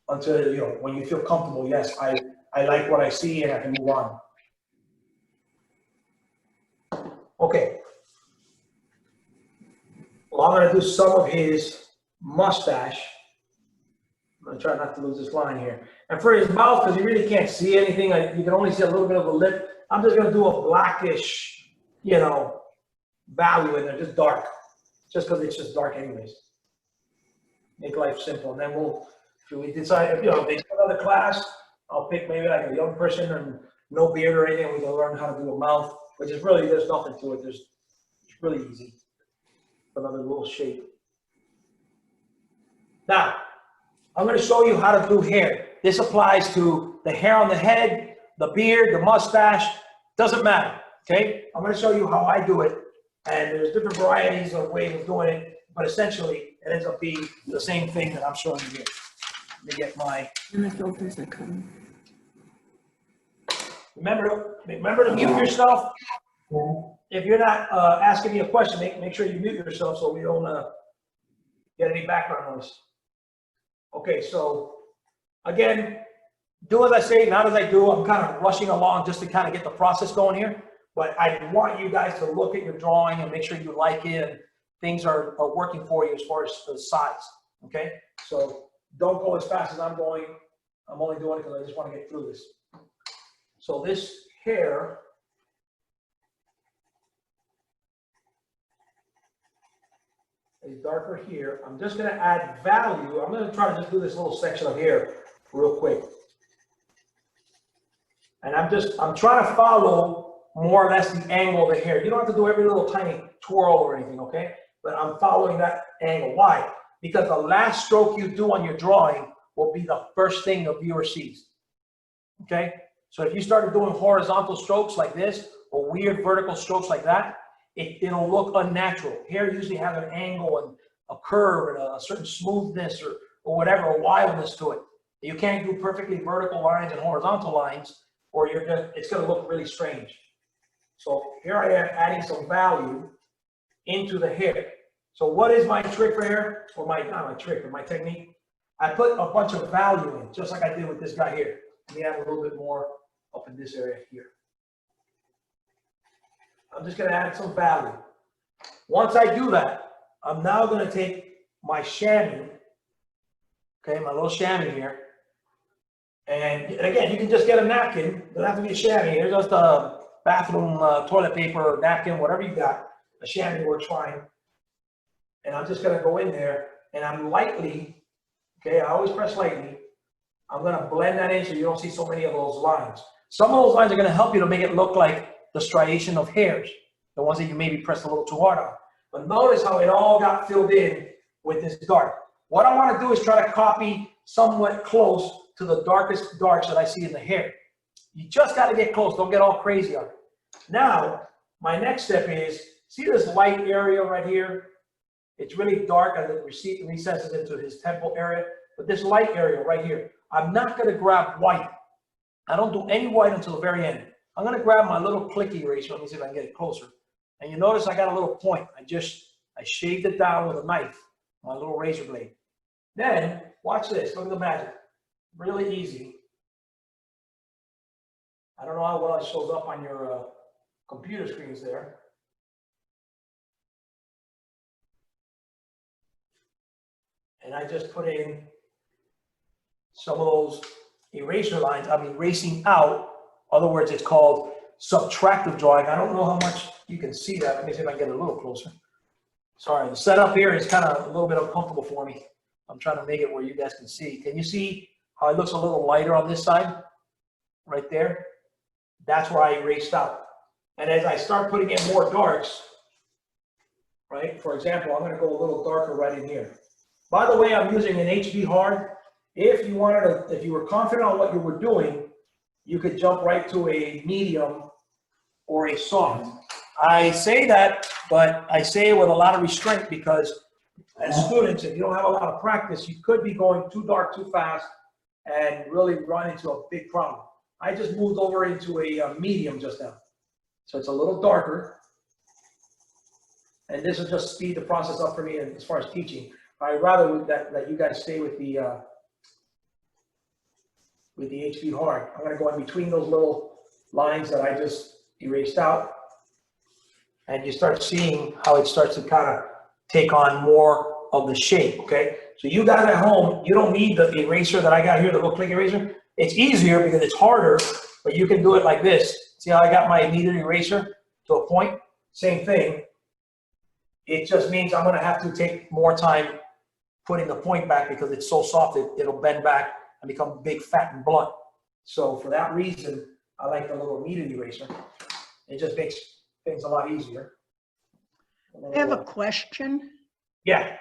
until, you know, when you feel comfortable, yes, I like what I see and I can move on. Okay. Well, I'm going to do some of his mustache. I'm going to try not to lose this line here. And for his mouth, because you really can't see anything, you can only see a little bit of a lip. I'm just going to do a blackish, you know, value in there, just dark. Just because it's just dark anyways. Make life simple. And then if we decide, you know, if they do another class, I'll pick maybe like a young person and no beard or anything. We can learn how to do a mouth, which is really, there's nothing to it. It's really easy. Another little shape. Now, I'm going to show you how to do hair. This applies to the hair on the head, the beard, the mustache, doesn't matter, okay? I'm going to show you how I do it, and there's different varieties of ways of doing it, but essentially it ends up being the same thing that I'm showing you here. Let me get my... And the filters are coming. Remember to mute yourself. If you're not asking me a question, make sure you mute yourself so we don't get any background noise. Okay, so again, do as I say, not as I do. I'm kind of rushing along just to kind of get the process going here. But I want you guys to look at your drawing and make sure you like it and things are working for you as far as the size. Okay, so don't go as fast as I'm going. I'm only doing it because I just want to get through this. So this hair is darker here. I'm just going to add value. I'm going to try to just do this little section of hair real quick. And I'm trying to follow more or less the angle of the hair. You don't have to do every little tiny twirl or anything, okay? But I'm following that angle. Why? Because the last stroke you do on your drawing will be the first thing the viewer sees, okay? So if you started doing horizontal strokes like this or weird vertical strokes like that, it'll look unnatural. Hair usually has an angle and a curve and a certain smoothness or whatever, a wildness to it. You can't do perfectly vertical lines and horizontal lines, or it's going to look really strange. So here I am adding some value into the hair. So what is my trick for hair? Or not my trick, but my technique? I put a bunch of value in, just like I did with this guy here. Let me add a little bit more up in this area here. I'm just gonna add some value. Once I do that, I'm now gonna take my chamois, okay, my little chamois here. And again, you can just get a napkin. It doesn't have to be a chamois. Here's just a bathroom toilet paper, napkin, whatever you got. A chamois works fine. And I'm just gonna go in there and I'm lightly, okay, I always press lightly. I'm gonna blend that in so you don't see so many of those lines. Some of those lines are gonna help you to make it look like the striation of hairs, the ones that you maybe pressed a little too hard on. But notice how it all got filled in with this dark. What I wanna do is try to copy somewhat close to the darkest darks that I see in the hair. You just gotta get close, don't get all crazy on it. Now, my next step is, see this light area right here? It's really dark as it recesses into his temple area, but this light area right here, I'm not gonna grab white. I don't do any white until the very end. I'm gonna grab my little clicky eraser. Let me see if I can get it closer. And you notice I got a little point. I shaved it down with a knife, my little razor blade. Then, watch this, look at the magic. Really easy. I don't know how well it shows up on your computer screens there. And I just put in some of those eraser lines. I'm erasing out. In other words, it's called subtractive drawing. I don't know how much you can see that. Let me see if I can get a little closer. Sorry, the setup here is kind of a little bit uncomfortable for me. I'm trying to make it where you guys can see. Can you see how it looks a little lighter on this side? Right there. That's where I erased out. And as I start putting in more darks, right? For example, I'm going to go a little darker right in here. By the way, I'm using an HB hard. If you were confident on what you were doing, you could jump right to a medium or a soft. I say that, but I say it with a lot of restraint because as students, if you don't have a lot of practice, you could be going too dark too fast and really run into a big problem. I just moved over into a medium just now. So it's a little darker. And this will just speed the process up for me as far as teaching. I'd rather that you guys stay with the HB hard. I'm gonna go in between those little lines that I just erased out. And you start seeing how it starts to kind of take on more of the shape, okay? So you guys at home, you don't need the eraser that I got here, the little click eraser. It's easier because it's harder, but you can do it like this. See how I got my immediate eraser to a point? Same thing. It just means I'm gonna have to take more time putting the point back because it's so soft, it'll bend back and become big, fat, and blunt. So for that reason, I like the little immediate eraser. It just makes things a lot easier. I have a question. Yeah.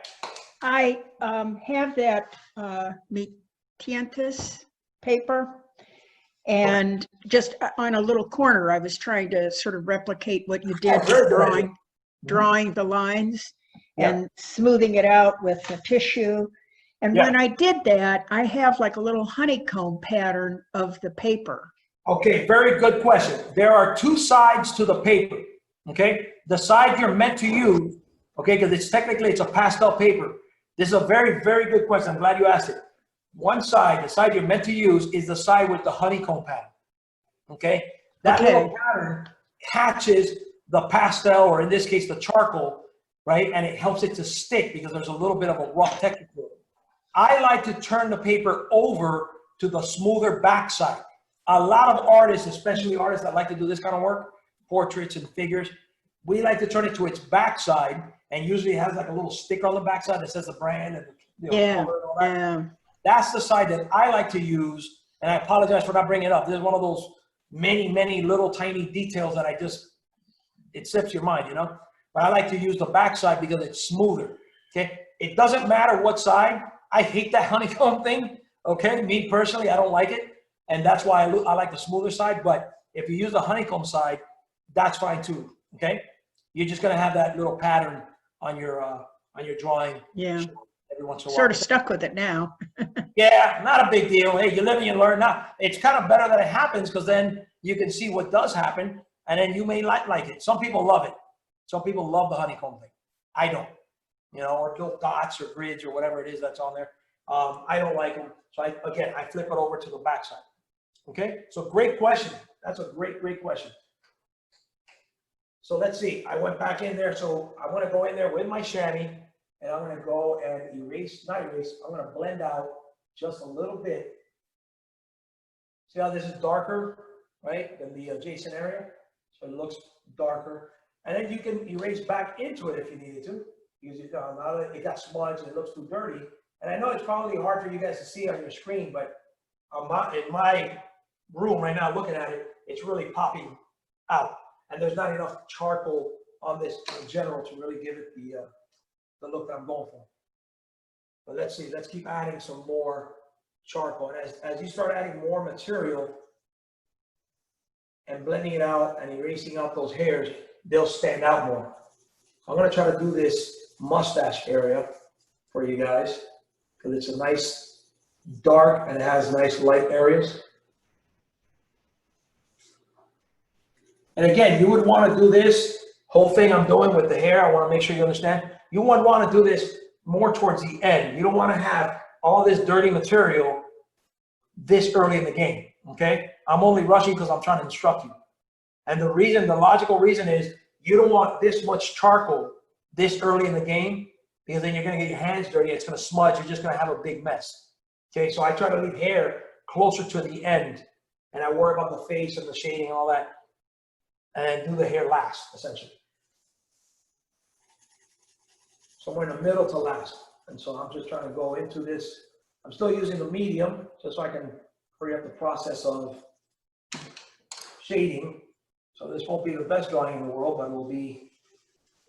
I have that Mp42 paper, and just on a little corner, I was trying to sort of replicate what you did, drawing the lines and smoothing it out with a tissue. And when I did that, I have like a little honeycomb pattern of the paper. Okay, very good question. There are two sides to the paper, okay? The side you're meant to use, okay, because it's technically it's a pastel paper. This is a very, very good question. I'm glad you asked it. One side, the side you're meant to use is the side with the honeycomb pattern, okay? That little pattern catches the pastel, or in this case, the charcoal, right? And it helps it to stick because there's a little bit of a rough texture to it. I like to turn the paper over to the smoother backside. A lot of artists, especially artists that like to do this kind of work, portraits and figures, we like to turn it to its backside, and usually it has like a little sticker on the backside that says the brand and color and all that. That's the side that I like to use, and I apologize for not bringing it up. This is one of those many, many little tiny details that it slips your mind, you know? But I like to use the backside because it's smoother, okay? It doesn't matter what side. I hate that honeycomb thing, okay? Me personally, I don't like it. And that's why I like the smoother side. But if you use the honeycomb side, that's fine too, okay? You're just gonna have that little pattern on your drawing. Yeah. Every once in a while. Sort of stuck with it now. Yeah, not a big deal. Hey, you live and you learn. Now, it's kind of better that it happens because then you can see what does happen, and then you may like it. Some people love it. Some people love the honeycomb thing. I don't. You know, or little dots or grids or whatever it is that's on there. I don't like them. So again, I flip it over to the backside. Okay, so great question. That's a great question. So let's see, I went back in there. So I want to go in there with my chamois and I'm going to go and not erase, I'm going to blend out just a little bit. See how this is darker, right, than the adjacent area? So it looks darker. And then you can erase back into it if you needed to. Because now that it got smudged and it looks too dirty. And I know it's probably hard for you guys to see on your screen, but in my room right now, looking at it, it's really popping out. And there's not enough charcoal on this in general to really give it the look that I'm going for. But let's see, let's keep adding some more charcoal. And as you start adding more material and blending it out and erasing out those hairs, they'll stand out more. I'm going to try to do this mustache area for you guys because it's a nice dark and it has nice light areas. And again, you would want to do this whole thing I'm doing with the hair. I want to make sure you understand. You would want to do this more towards the end. You don't want to have all this dirty material this early in the game, okay? I'm only rushing because I'm trying to instruct you. And the logical reason is you don't want this much charcoal this early in the game because then you're going to get your hands dirty. It's going to smudge. You're just going to have a big mess, okay? So I try to leave hair closer to the end and I worry about the face and the shading and all that and do the hair last, essentially. Somewhere in the middle to last. And so I'm just trying to go into this. I'm still using the medium just so I can hurry up the process of shading. So this won't be the best drawing in the world, but it will be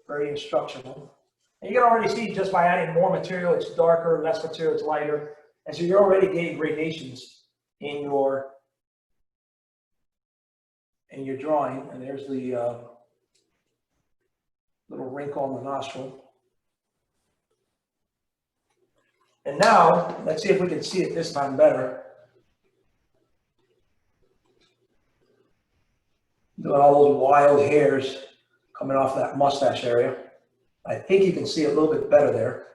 very instructional. And you can already see just by adding more material, it's darker, less material, it's lighter. And so you're already getting gradations in your drawing. And there's the little wrinkle on the nostril. And now, let's see if we can see it this time better. Doing all those wild hairs coming off that mustache area. I think you can see a little bit better there.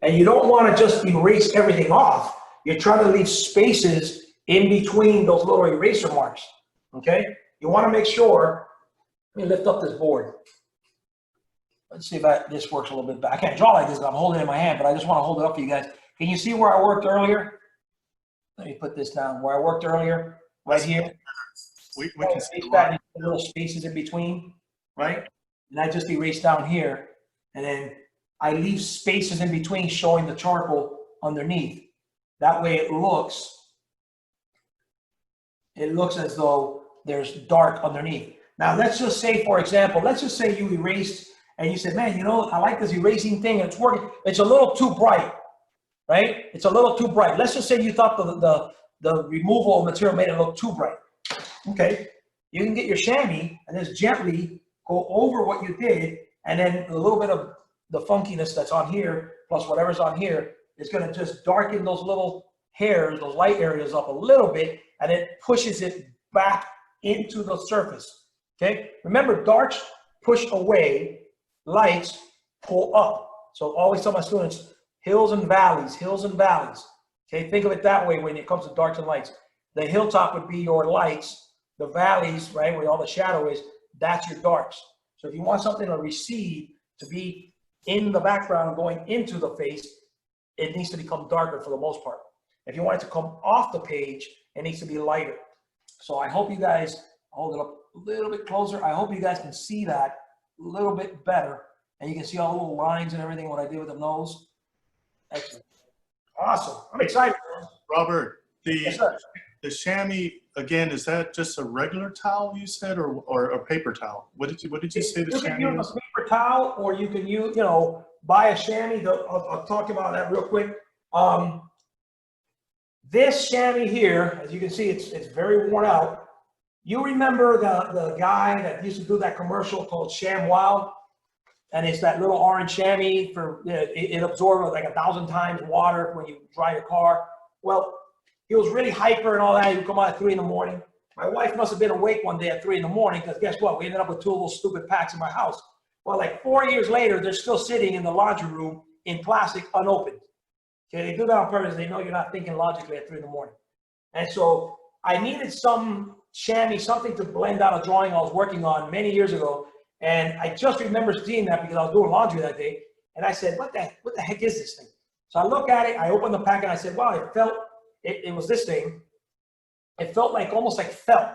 And you don't want to just erase everything off. You're trying to leave spaces in between those little eraser marks, okay? You want to make sure, let me lift up this board. Let's see if this works a little bit better. I can't draw like this, I'm holding it in my hand, but I just want to hold it up for you guys. Can you see where I worked earlier? Let me put this down. Where I worked earlier, right here. We can see that little spaces in between, right? And I just erase down here, and then I leave spaces in between showing the charcoal underneath. That way it looks as though there's dark underneath. Now let's just say, for example, let's just say you erased and you said, man, you know, I like this erasing thing, it's working. It's a little too bright, right? It's a little too bright. Let's just say you thought the removal of material made it look too bright. Okay, you can get your chamois and just gently go over what you did, and then a little bit of the funkiness that's on here, plus whatever's on here, is going to just darken those little hairs, those light areas up a little bit, and it pushes it back into the surface. Okay, remember, darks push away, lights pull up. So always tell my students, hills and valleys, hills and valleys. Okay, think of it that way when it comes to darks and lights. The hilltop would be your lights. The valleys, right, where all the shadow is, that's your darks. So if you want something to recede, to be in the background going into the face, it needs to become darker for the most part. If you want it to come off the page, it needs to be lighter. So I hope you guys, hold it up a little bit closer. I hope you guys can see that a little bit better. And you can see all the little lines and everything, what I did with the nose. Excellent. Awesome. I'm excited. Robert, Yes, sir. the chamois, again, is that just a regular towel you said, or a paper towel? What did you say the You can chamois use was? a paper towel, or you can use, buy a chamois. I'll talk about that real quick. This chamois here, as you can see, it's very worn out. You remember the guy that used to do that commercial called ShamWow? And it's that little orange chamois for, it absorbs like 1,000 times water when you dry your car. Well, he was really hyper and all that. He would come out at 3 in the morning. My wife must have been awake one day at 3 in the morning, because guess what? We ended up with 2 of those stupid packs in my house. Well, like 4 years later, they're still sitting in the laundry room in plastic, unopened. Okay, they do that on purpose. They know you're not thinking logically at 3 in the morning. And so I needed some chamois, something to blend out a drawing I was working on many years ago. And I just remember seeing that because I was doing laundry that day. And I said, what the heck is this thing? So I look at it, I opened the pack and I said, wow, it was this thing. It felt like almost like felt,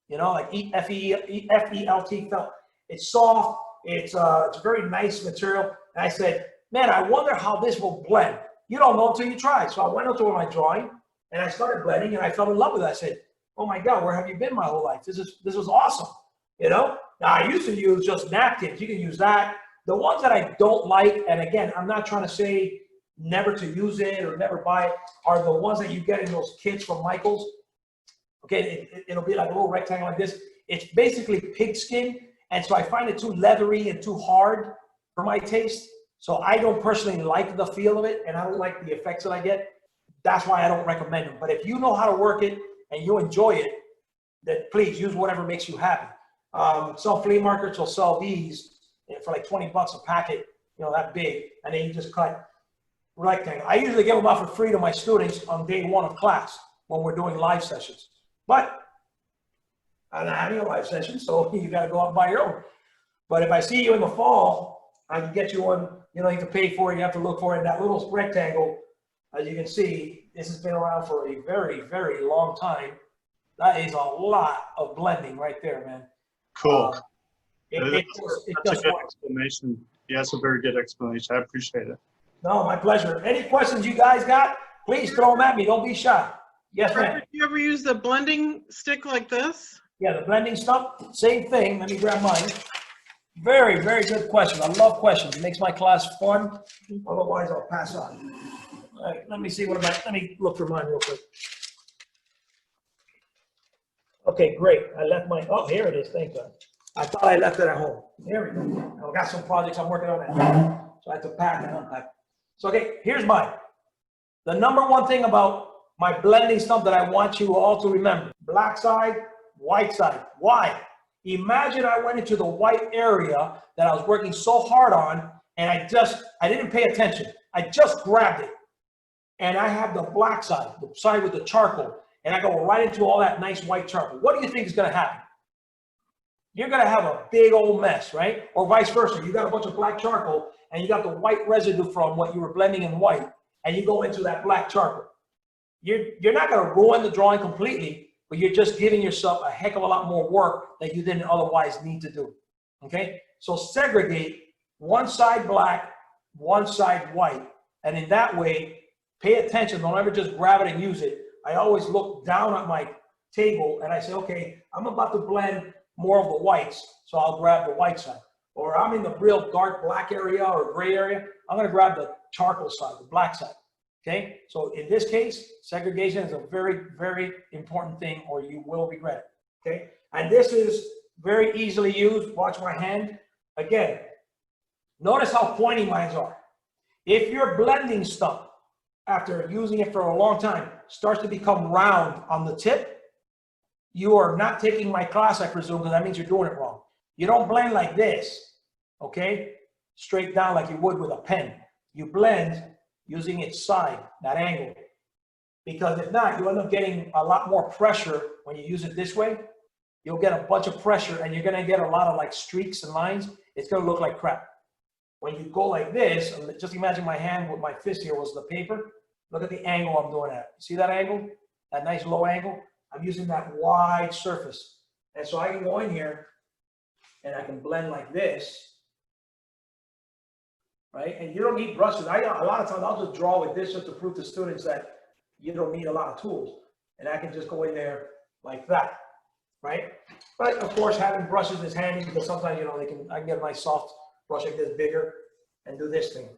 you know, like F-E-L-T felt. It's soft, it's very nice material. And I said, man, I wonder how this will blend. You don't know until you try. So I went into my drawing and I started blending and I fell in love with it. I said, oh my God, where have you been my whole life? This was awesome, you know? Now I used to use just napkins. You can use that. The ones that I don't like, and again, I'm not trying to say never to use it or never buy it, are the ones that you get in those kits from Michael's. Okay, it'll be like a little rectangle like this. It's basically pigskin, and so I find it too leathery and too hard for my taste. So I don't personally like the feel of it, and I don't like the effects that I get. That's why I don't recommend them. But if you know how to work it and you enjoy it, then please use whatever makes you happy. Some flea markets will sell these for like 20 bucks a packet, you know, that big, and then you just cut rectangle. I usually give them out for free to my students on day 1 of class when we're doing live sessions. But I'm not having a live session, so you got to go out and buy your own. But if I see you in the fall, I can get you one. You know, you have to pay for it. You have to look for it. That little rectangle, as you can see, this has been around for a very, very long time. That is a lot of blending right there, man. Cool. That's a good explanation. Yeah, that's a very good explanation. I appreciate it. No, my pleasure. Any questions you guys got, please throw them at me. Don't be shy. Yes, ma'am. Do you ever use the blending stick like this? Yeah, the blending stuff, same thing. Let me grab mine. Very, very good question. I love questions. It makes my class fun. Otherwise, I'll pass on. All right, let me see what about, let me look for mine real quick. Okay, great. I left mine. Oh, here it is. Thank God. I thought I left it at home. There we go. I've got some projects I'm working on now. So I have to pack and unpack. So, okay, here's mine. The number one thing about my blending stuff that I want you all to remember: black side, white side. Why? Imagine I went into the white area that I was working so hard on, and I didn't pay attention. I just grabbed it. And I have the black side, the side with the charcoal, and I go right into all that nice white charcoal. What do you think is going to happen? You're going to have a big old mess, right? Or vice versa. You got a bunch of black charcoal, and you got the white residue from what you were blending in white, and you go into that black charcoal. You're not going to ruin the drawing completely, but you're just giving yourself a heck of a lot more work that you didn't otherwise need to do, okay? So segregate one side black, one side white, and in that way, pay attention. Don't ever just grab it and use it. I always look down at my table and I say, okay, I'm about to blend more of the whites, so I'll grab the white side. Or I'm in the real dark black area or gray area, I'm gonna grab the charcoal side, the black side. Okay, so in this case, segregation is a very, very important thing, or you will regret it. Okay, and this is very easily used. Watch my hand. Again, notice how pointy mine are. If your blending stuff, after using it for a long time, starts to become round on the tip, you are not taking my class, I presume, because that means you're doing it wrong. You don't blend like this, okay, straight down like you would with a pen. You blend using its side, that angle. Because if not, you end up getting a lot more pressure when you use it this way. You'll get a bunch of pressure and you're gonna get a lot of like streaks and lines. It's gonna look like crap. When you go like this, just imagine my hand with my fist here was the paper. Look at the angle I'm doing at. See that angle? That nice low angle? I'm using that wide surface. And so I can go in here and I can blend like this. Right? And you don't need brushes. A lot of times I'll just draw with this just to prove to students that you don't need a lot of tools. And I can just go in there like that, right? But of course, having brushes is handy because sometimes, you know, I can get a nice soft brush like this bigger and do this thing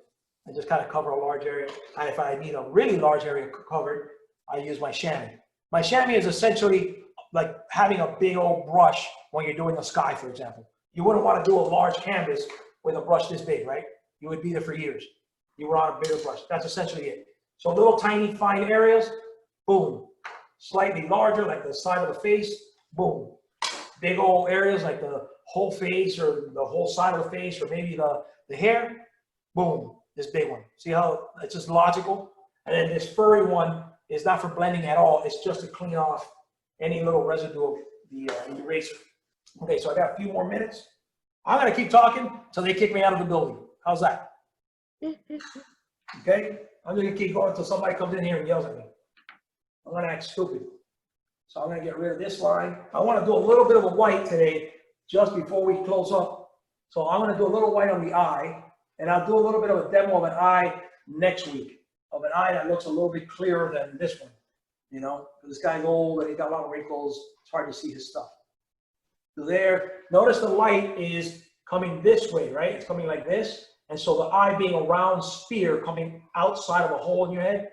and just kind of cover a large area. And if I need a really large area covered, I use my chamois. My chamois is essentially like having a big old brush when you're doing a sky, for example. You wouldn't want to do a large canvas with a brush this big, right? You would be there for years. You were on a bigger brush. That's essentially it. So little tiny fine areas, boom. Slightly larger, like the side of the face, boom. Big old areas like the whole face or the whole side of the face or maybe the hair, boom, this big one. See how it's just logical? And then this furry one is not for blending at all. It's just to clean off any little residue of the eraser. Okay, so I got a few more minutes. I'm gonna keep talking until they kick me out of the building. How's that? Okay, I'm gonna keep going until somebody comes in here and yells at me. I'm gonna act stupid. So I'm gonna get rid of this line. I wanna do a little bit of a white today, just before we close up. So I'm gonna do a little white on the eye, and I'll do a little bit of a demo of an eye next week, of an eye that looks a little bit clearer than this one. You know, this guy's old and he got a lot of wrinkles. It's hard to see his stuff. So there, notice the light is coming this way, right? It's coming like this. And so the eye being a round sphere coming outside of a hole in your head,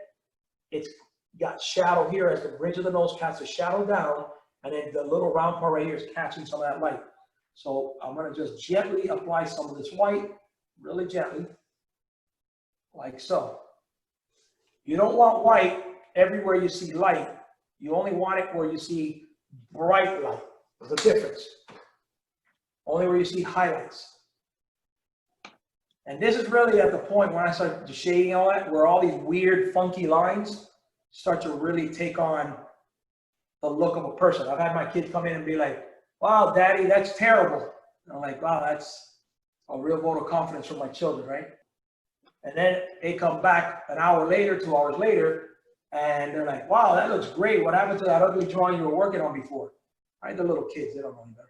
it's got shadow here as the bridge of the nose casts a shadow down, and then the little round part right here is catching some of that light. So I'm gonna just gently apply some of this white, really gently, like so. You don't want white everywhere you see light. You only want it where you see bright light. There's a difference. Only where you see highlights. And this is really at the point when I start shading all that, where all these weird, funky lines start to really take on the look of a person. I've had my kids come in and be like, wow, Daddy, that's terrible. And I'm like, wow, that's a real vote of confidence from my children, right? And then they come back an hour later, 2 hours later, and they're like, wow, that looks great. What happened to that ugly drawing you were working on before? Right? The little kids, they don't know any better.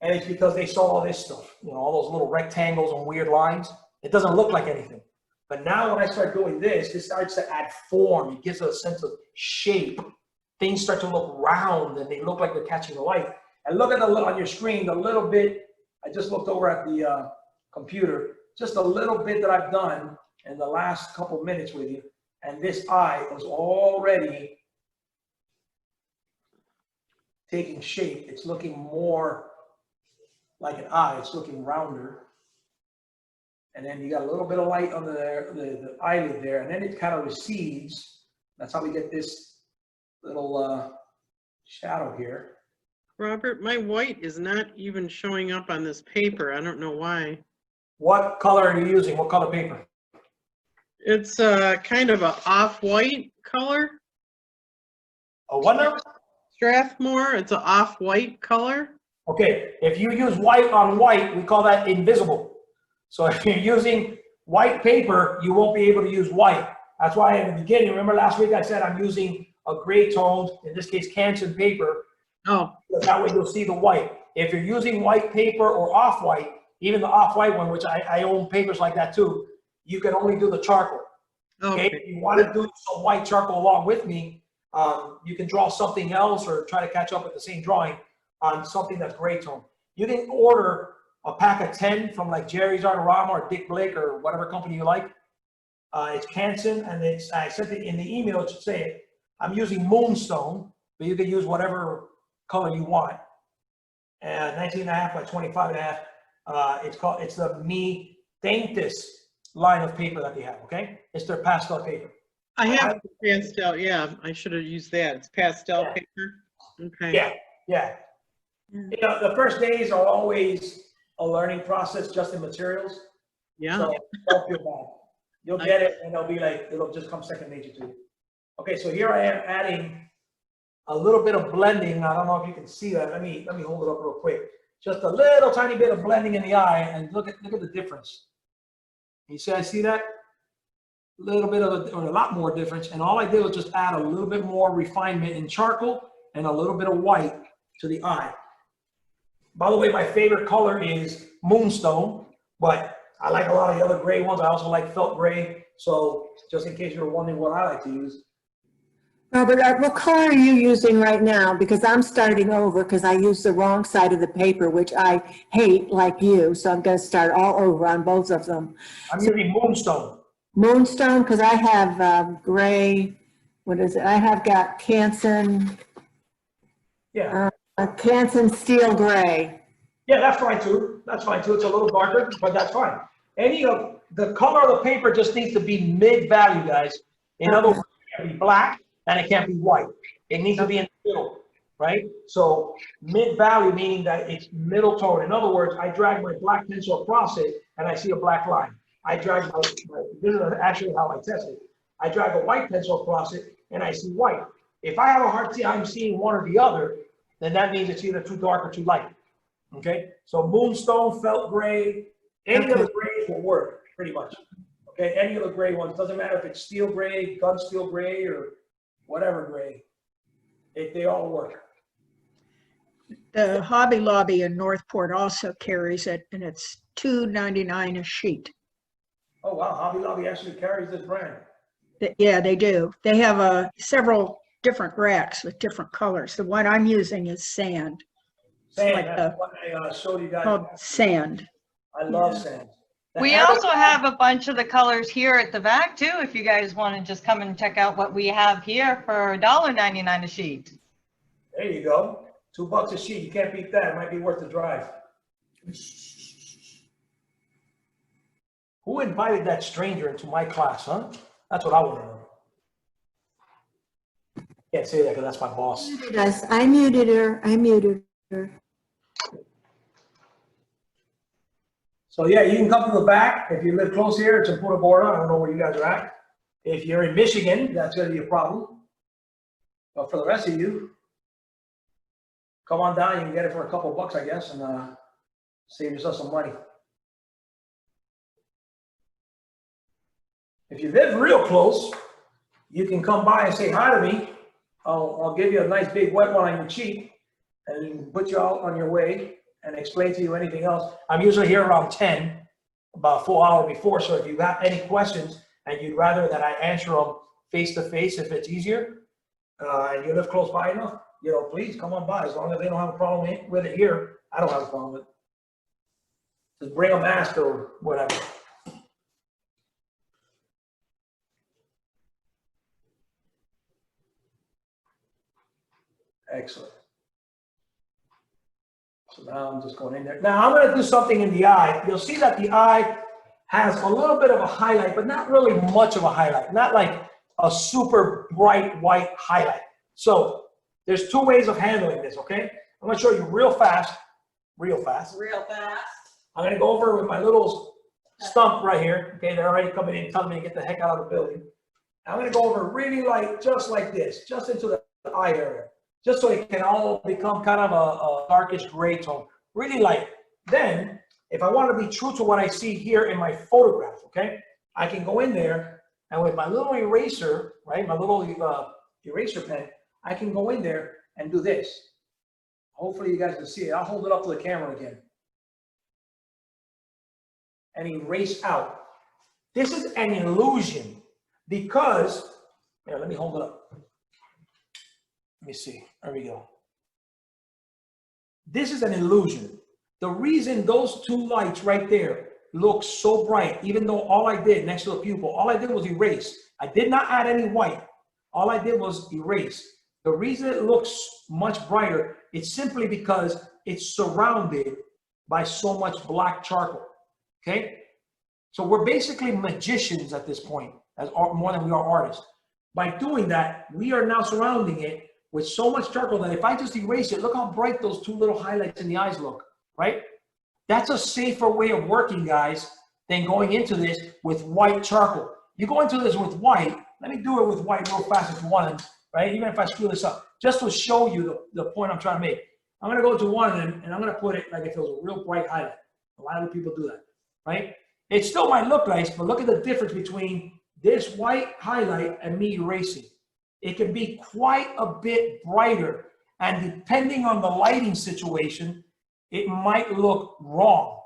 And it's because they saw all this stuff, you know, all those little rectangles and weird lines. It doesn't look like anything. But now when I start doing this, this starts to add form. It gives it a sense of shape. Things start to look round and they look like they're catching the light. And look at the on your screen, the little bit, I just looked over at the computer, just a little bit that I've done in the last couple minutes with you. And this eye was already taking shape. It's looking more like an eye. It's looking rounder. And then you got a little bit of light on the eyelid there, and then it kind of recedes. That's how we get this little shadow here. Robert, my white is not even showing up on this paper. I don't know why. What color are you using? What color paper? It's kind of a off-white color. A what now? Strathmore, it's an off-white color. Okay, if you use white on white, we call that invisible. So if you're using white paper, you won't be able to use white. That's why in the beginning, remember last week I said I'm using a gray toned, in this case, Canson paper. Oh. That way you'll see the white. If you're using white paper or off-white, even the off-white one, which I own papers like that too, you can only do the charcoal. Okay? If you want to do some white charcoal along with me, you can draw something else or try to catch up with the same drawing on something that's gray tone. You can order a pack of 10 from like Jerry's Artorama or Dick Blake or whatever company you like. It's Canson, and it's, I said it in the email, it should say it. I'm using Moonstone, but you can use whatever color you want. 19.5 by 25.5. It's the Me Taintis line of paper that they have, okay? It's their pastel paper. I have pastel, yeah, I should have used that. It's pastel paper. Okay. Yeah, yeah. You know, the first days are always a learning process just in materials. Yeah. So don't feel bad. You'll get it and it'll be like, it'll just come second nature to you. Okay, so here I am adding a little bit of blending. I don't know if you can see that. Let me hold it up real quick. Just a little tiny bit of blending in the eye, and look at the difference. You see, I see that? A little bit of or a lot more difference. And all I did was just add a little bit more refinement in charcoal and a little bit of white to the eye. By the way, my favorite color is Moonstone, but I like a lot of the other gray ones. I also like felt gray. So just in case you're wondering what I like to use. Robert, what color are you using right now? Because I'm starting over because I used the wrong side of the paper, which I hate like you. So I'm going to start all over on both of them. I'm using Moonstone. Moonstone, because I have gray, what is it? I have got Canson. Yeah. Canson steel gray. Yeah, that's fine too. That's fine too. It's a little darker, but that's fine. Any of the color of the paper just needs to be mid-value, guys. In other words, it can't be black and it can't be white. It needs to be in the middle, right? So mid-value meaning that it's middle tone. In other words, I drag my black pencil across it and I see a black line. I drag this is actually how I test it. I drag a white pencil across it and I see white. If I have a hard time seeing one or the other, then that means it's either too dark or too light. Okay, so moonstone, felt gray, any of the grays will work pretty much. Okay, any of the gray ones, doesn't matter if it's steel gray, gun steel gray, or whatever gray, they all work. The Hobby Lobby in Northport also carries it, and it's $2.99 a sheet. Oh wow, Hobby Lobby actually carries this brand. Yeah, they do. They have several different racks with different colors. The one I'm using is sand. Sand, like that's what I showed you guys. Called sand. I love sand. The We arrow- also have a bunch of the colors here at the back too, if you guys want to just come and check out what we have here for $1.99 a sheet. There you go. $2 a sheet. You can't beat that. It might be worth the drive. Who invited that stranger into my class, huh? That's what I want to know. Can't say that because that's my boss. I muted her. I muted her. So yeah, you can come to the back. If you live close here, it's in Punta Gorda. I don't know where you guys are at. If you're in Michigan, that's going to be a problem. But for the rest of you, come on down. You can get it for a couple bucks, I guess, and save yourself some money. If you live real close, you can come by and say hi to me. I'll give you a nice big wet one on your cheek and put you out on your way and explain to you anything else. I'm usually here around 10, about a full hour before. So if you got any questions and you'd rather that I answer them face to face, if it's easier, and you live close by enough, you know, please come on by. As long as they don't have a problem with it here, I don't have a problem with it. Just bring a mask or whatever. Excellent. So now I'm just going in there. Now I'm going to do something in the eye. You'll see that the eye has a little bit of a highlight, but not really much of a highlight. Not like a super bright white highlight. So there's two ways of handling this, okay? I'm going to show you real fast. Real fast. I'm going to go over with my little stump right here. Okay, they're already coming in telling me to get the heck out of the building. I'm going to go over really light, just like this, just into the eye area. Just so it can all become kind of a darkish gray tone, really light. Then, if I want to be true to what I see here in my photograph, okay, I can go in there and with my little eraser, right, my little eraser pen, I can go in there and do this. Hopefully you guys can see it. I'll hold it up to the camera again. And erase out. This is an illusion because, here, let me hold it up. Let me see. There we go. This is an illusion. The reason those two lights right there look so bright, even though all I did next to the pupil, all I did was erase. I did not add any white. All I did was erase. The reason it looks much brighter, it's simply because it's surrounded by so much black charcoal. Okay? So we're basically magicians at this point, as more than we are artists. By doing that, we are now surrounding it with so much charcoal that if I just erase it, look how bright those two little highlights in the eyes look, right? That's a safer way of working, guys, than going into this with white charcoal. You go into this with white, let me do it with white real fast if you want, right? Even if I screw this up, just to show you the point I'm trying to make. I'm gonna go to one of them and I'm gonna put it like if it was a real bright highlight. A lot of people do that, right? It still might look nice, but look at the difference between this white highlight and me erasing. It can be quite a bit brighter, and depending on the lighting situation, it might look wrong,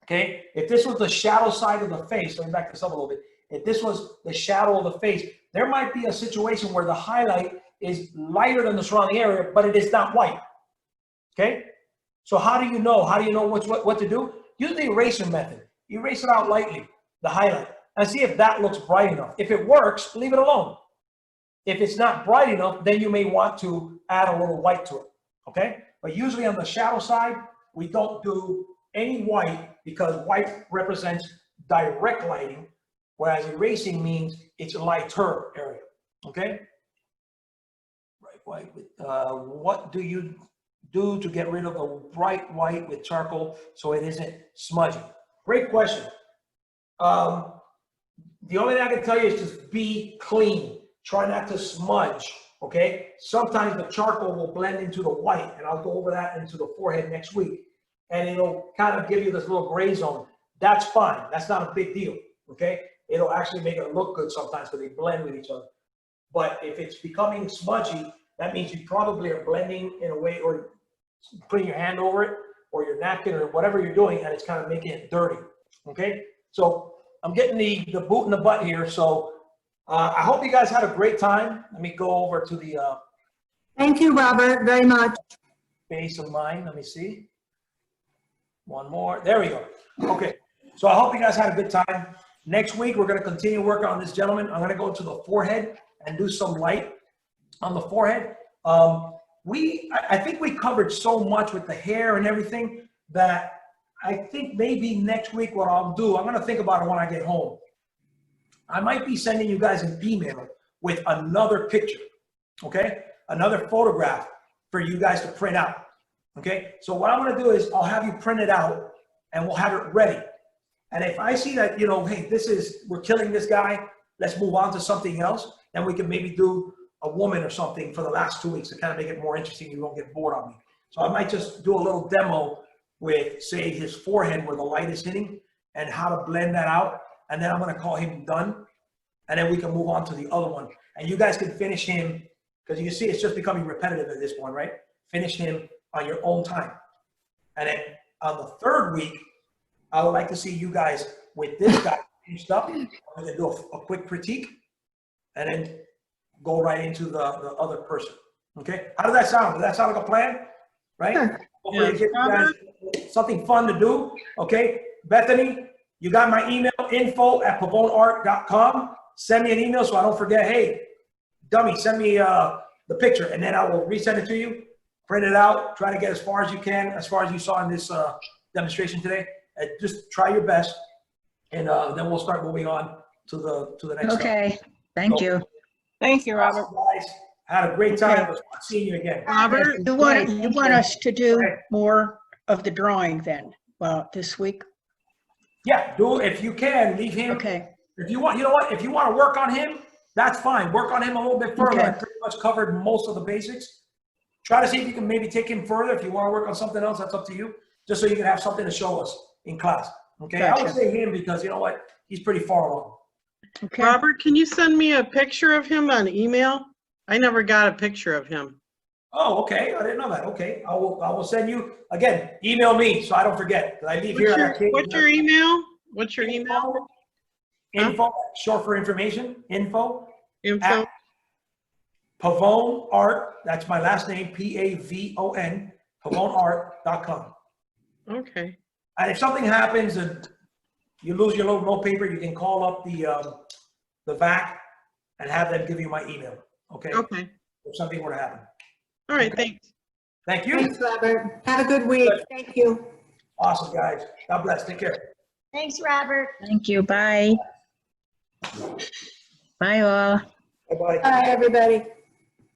okay? If this was the shadow side of the face, let me back this up a little bit. If this was the shadow of the face, there might be a situation where the highlight is lighter than the surrounding area, but it is not white, okay? So how do you know? How do you know what to do? Use the eraser method. Erase it out lightly, the highlight, and see if that looks bright enough. If it works, leave it alone. If it's not bright enough, then you may want to add a little white to it, okay? But usually on the shadow side, we don't do any white because white represents direct lighting, whereas erasing means it's a lighter area, okay? Right, white. What do you do to get rid of a bright white with charcoal so it isn't smudgy? Great question. The only thing I can tell you is just be clean. Try not to smudge, okay? Sometimes the charcoal will blend into the white, and I'll go over that into the forehead next week. And it'll kind of give you this little gray zone. That's fine. That's not a big deal, okay? It'll actually make it look good sometimes because they blend with each other. But if it's becoming smudgy, that means you probably are blending in a way, or putting your hand over it, or your napkin, or whatever you're doing, and it's kind of making it dirty, okay? So I'm getting the boot in the butt here. So I hope you guys had a great time. Let me go over to the Thank you, Robert, very much. base of mine. Let me see. One more. There we go. Okay. So I hope you guys had a good time. Next week, we're going to continue working on this gentleman. I'm going to go to the forehead and do some light on the forehead. I think we covered so much with the hair and everything that I think maybe next week what I'll do, I'm going to think about it when I get home. I might be sending you guys an email with another picture, okay? Another photograph for you guys to print out, okay? So what I'm going to do is I'll have you print it out and we'll have it ready. And if I see that, you know, hey, we're killing this guy, let's move on to something else, then we can maybe do a woman or something for the last 2 weeks to kind of make it more interesting. You won't get bored on me. So I might just do a little demo with, say, his forehead where the light is hitting and how to blend that out. And then I'm going to call him done. And then we can move on to the other one. And you guys can finish him, because you can see it's just becoming repetitive at this point, right? Finish him on your own time. And then on the third week, I would like to see you guys with this guy finished up. I'm going to do a quick critique and then go right into the other person. Okay? How does that sound? Does that sound like a plan? Right? Sure. Hopefully it gives you guys something fun to do. Okay? Bethany, you got my email, info@pavoneart.com. Send me an email so I don't forget, hey, dummy, send me the picture, and then I will resend it to you. Print it out. Try to get as far as you can, as far as you saw in this demonstration today. Just try your best, and then we'll start moving on to the next step. Okay, thank you. Thank you, Robert. Guys, had a great time. It was fun seeing you again. Robert, You want us to do more of the drawing then, well, this week? Yeah, do if you can, leave him. Okay, If you want, you know what? If you want to work on him, that's fine. Work on him a little bit further. Okay. I pretty much covered most of the basics. Try to see if you can maybe take him further. If you want to work on something else, that's up to you. Just so you can have something to show us in class. Okay, I would Gotcha. say him because you know what? He's pretty far along. okay. Robert, can you send me a picture of him on email? I never got a picture of him. Oh, okay. I didn't know that. Okay, I will send you again. Email me so I don't forget. 'Cause I leave here. What's your email? What's your email? Info, short for information. Info. Info? At Pavone Art. That's my last name. PAVON. PavoneArt.com. Okay. And if something happens and you lose your little note paper, you can call up the VAC and have them give you my email. Okay. Okay. If something were to happen. All right, thanks. Thank you. Thanks, Robert. Have a good week. Thank you. Awesome, guys. God bless. Take care. Thanks, Robert. Thank you, bye. Bye all. Bye-bye. Bye, everybody.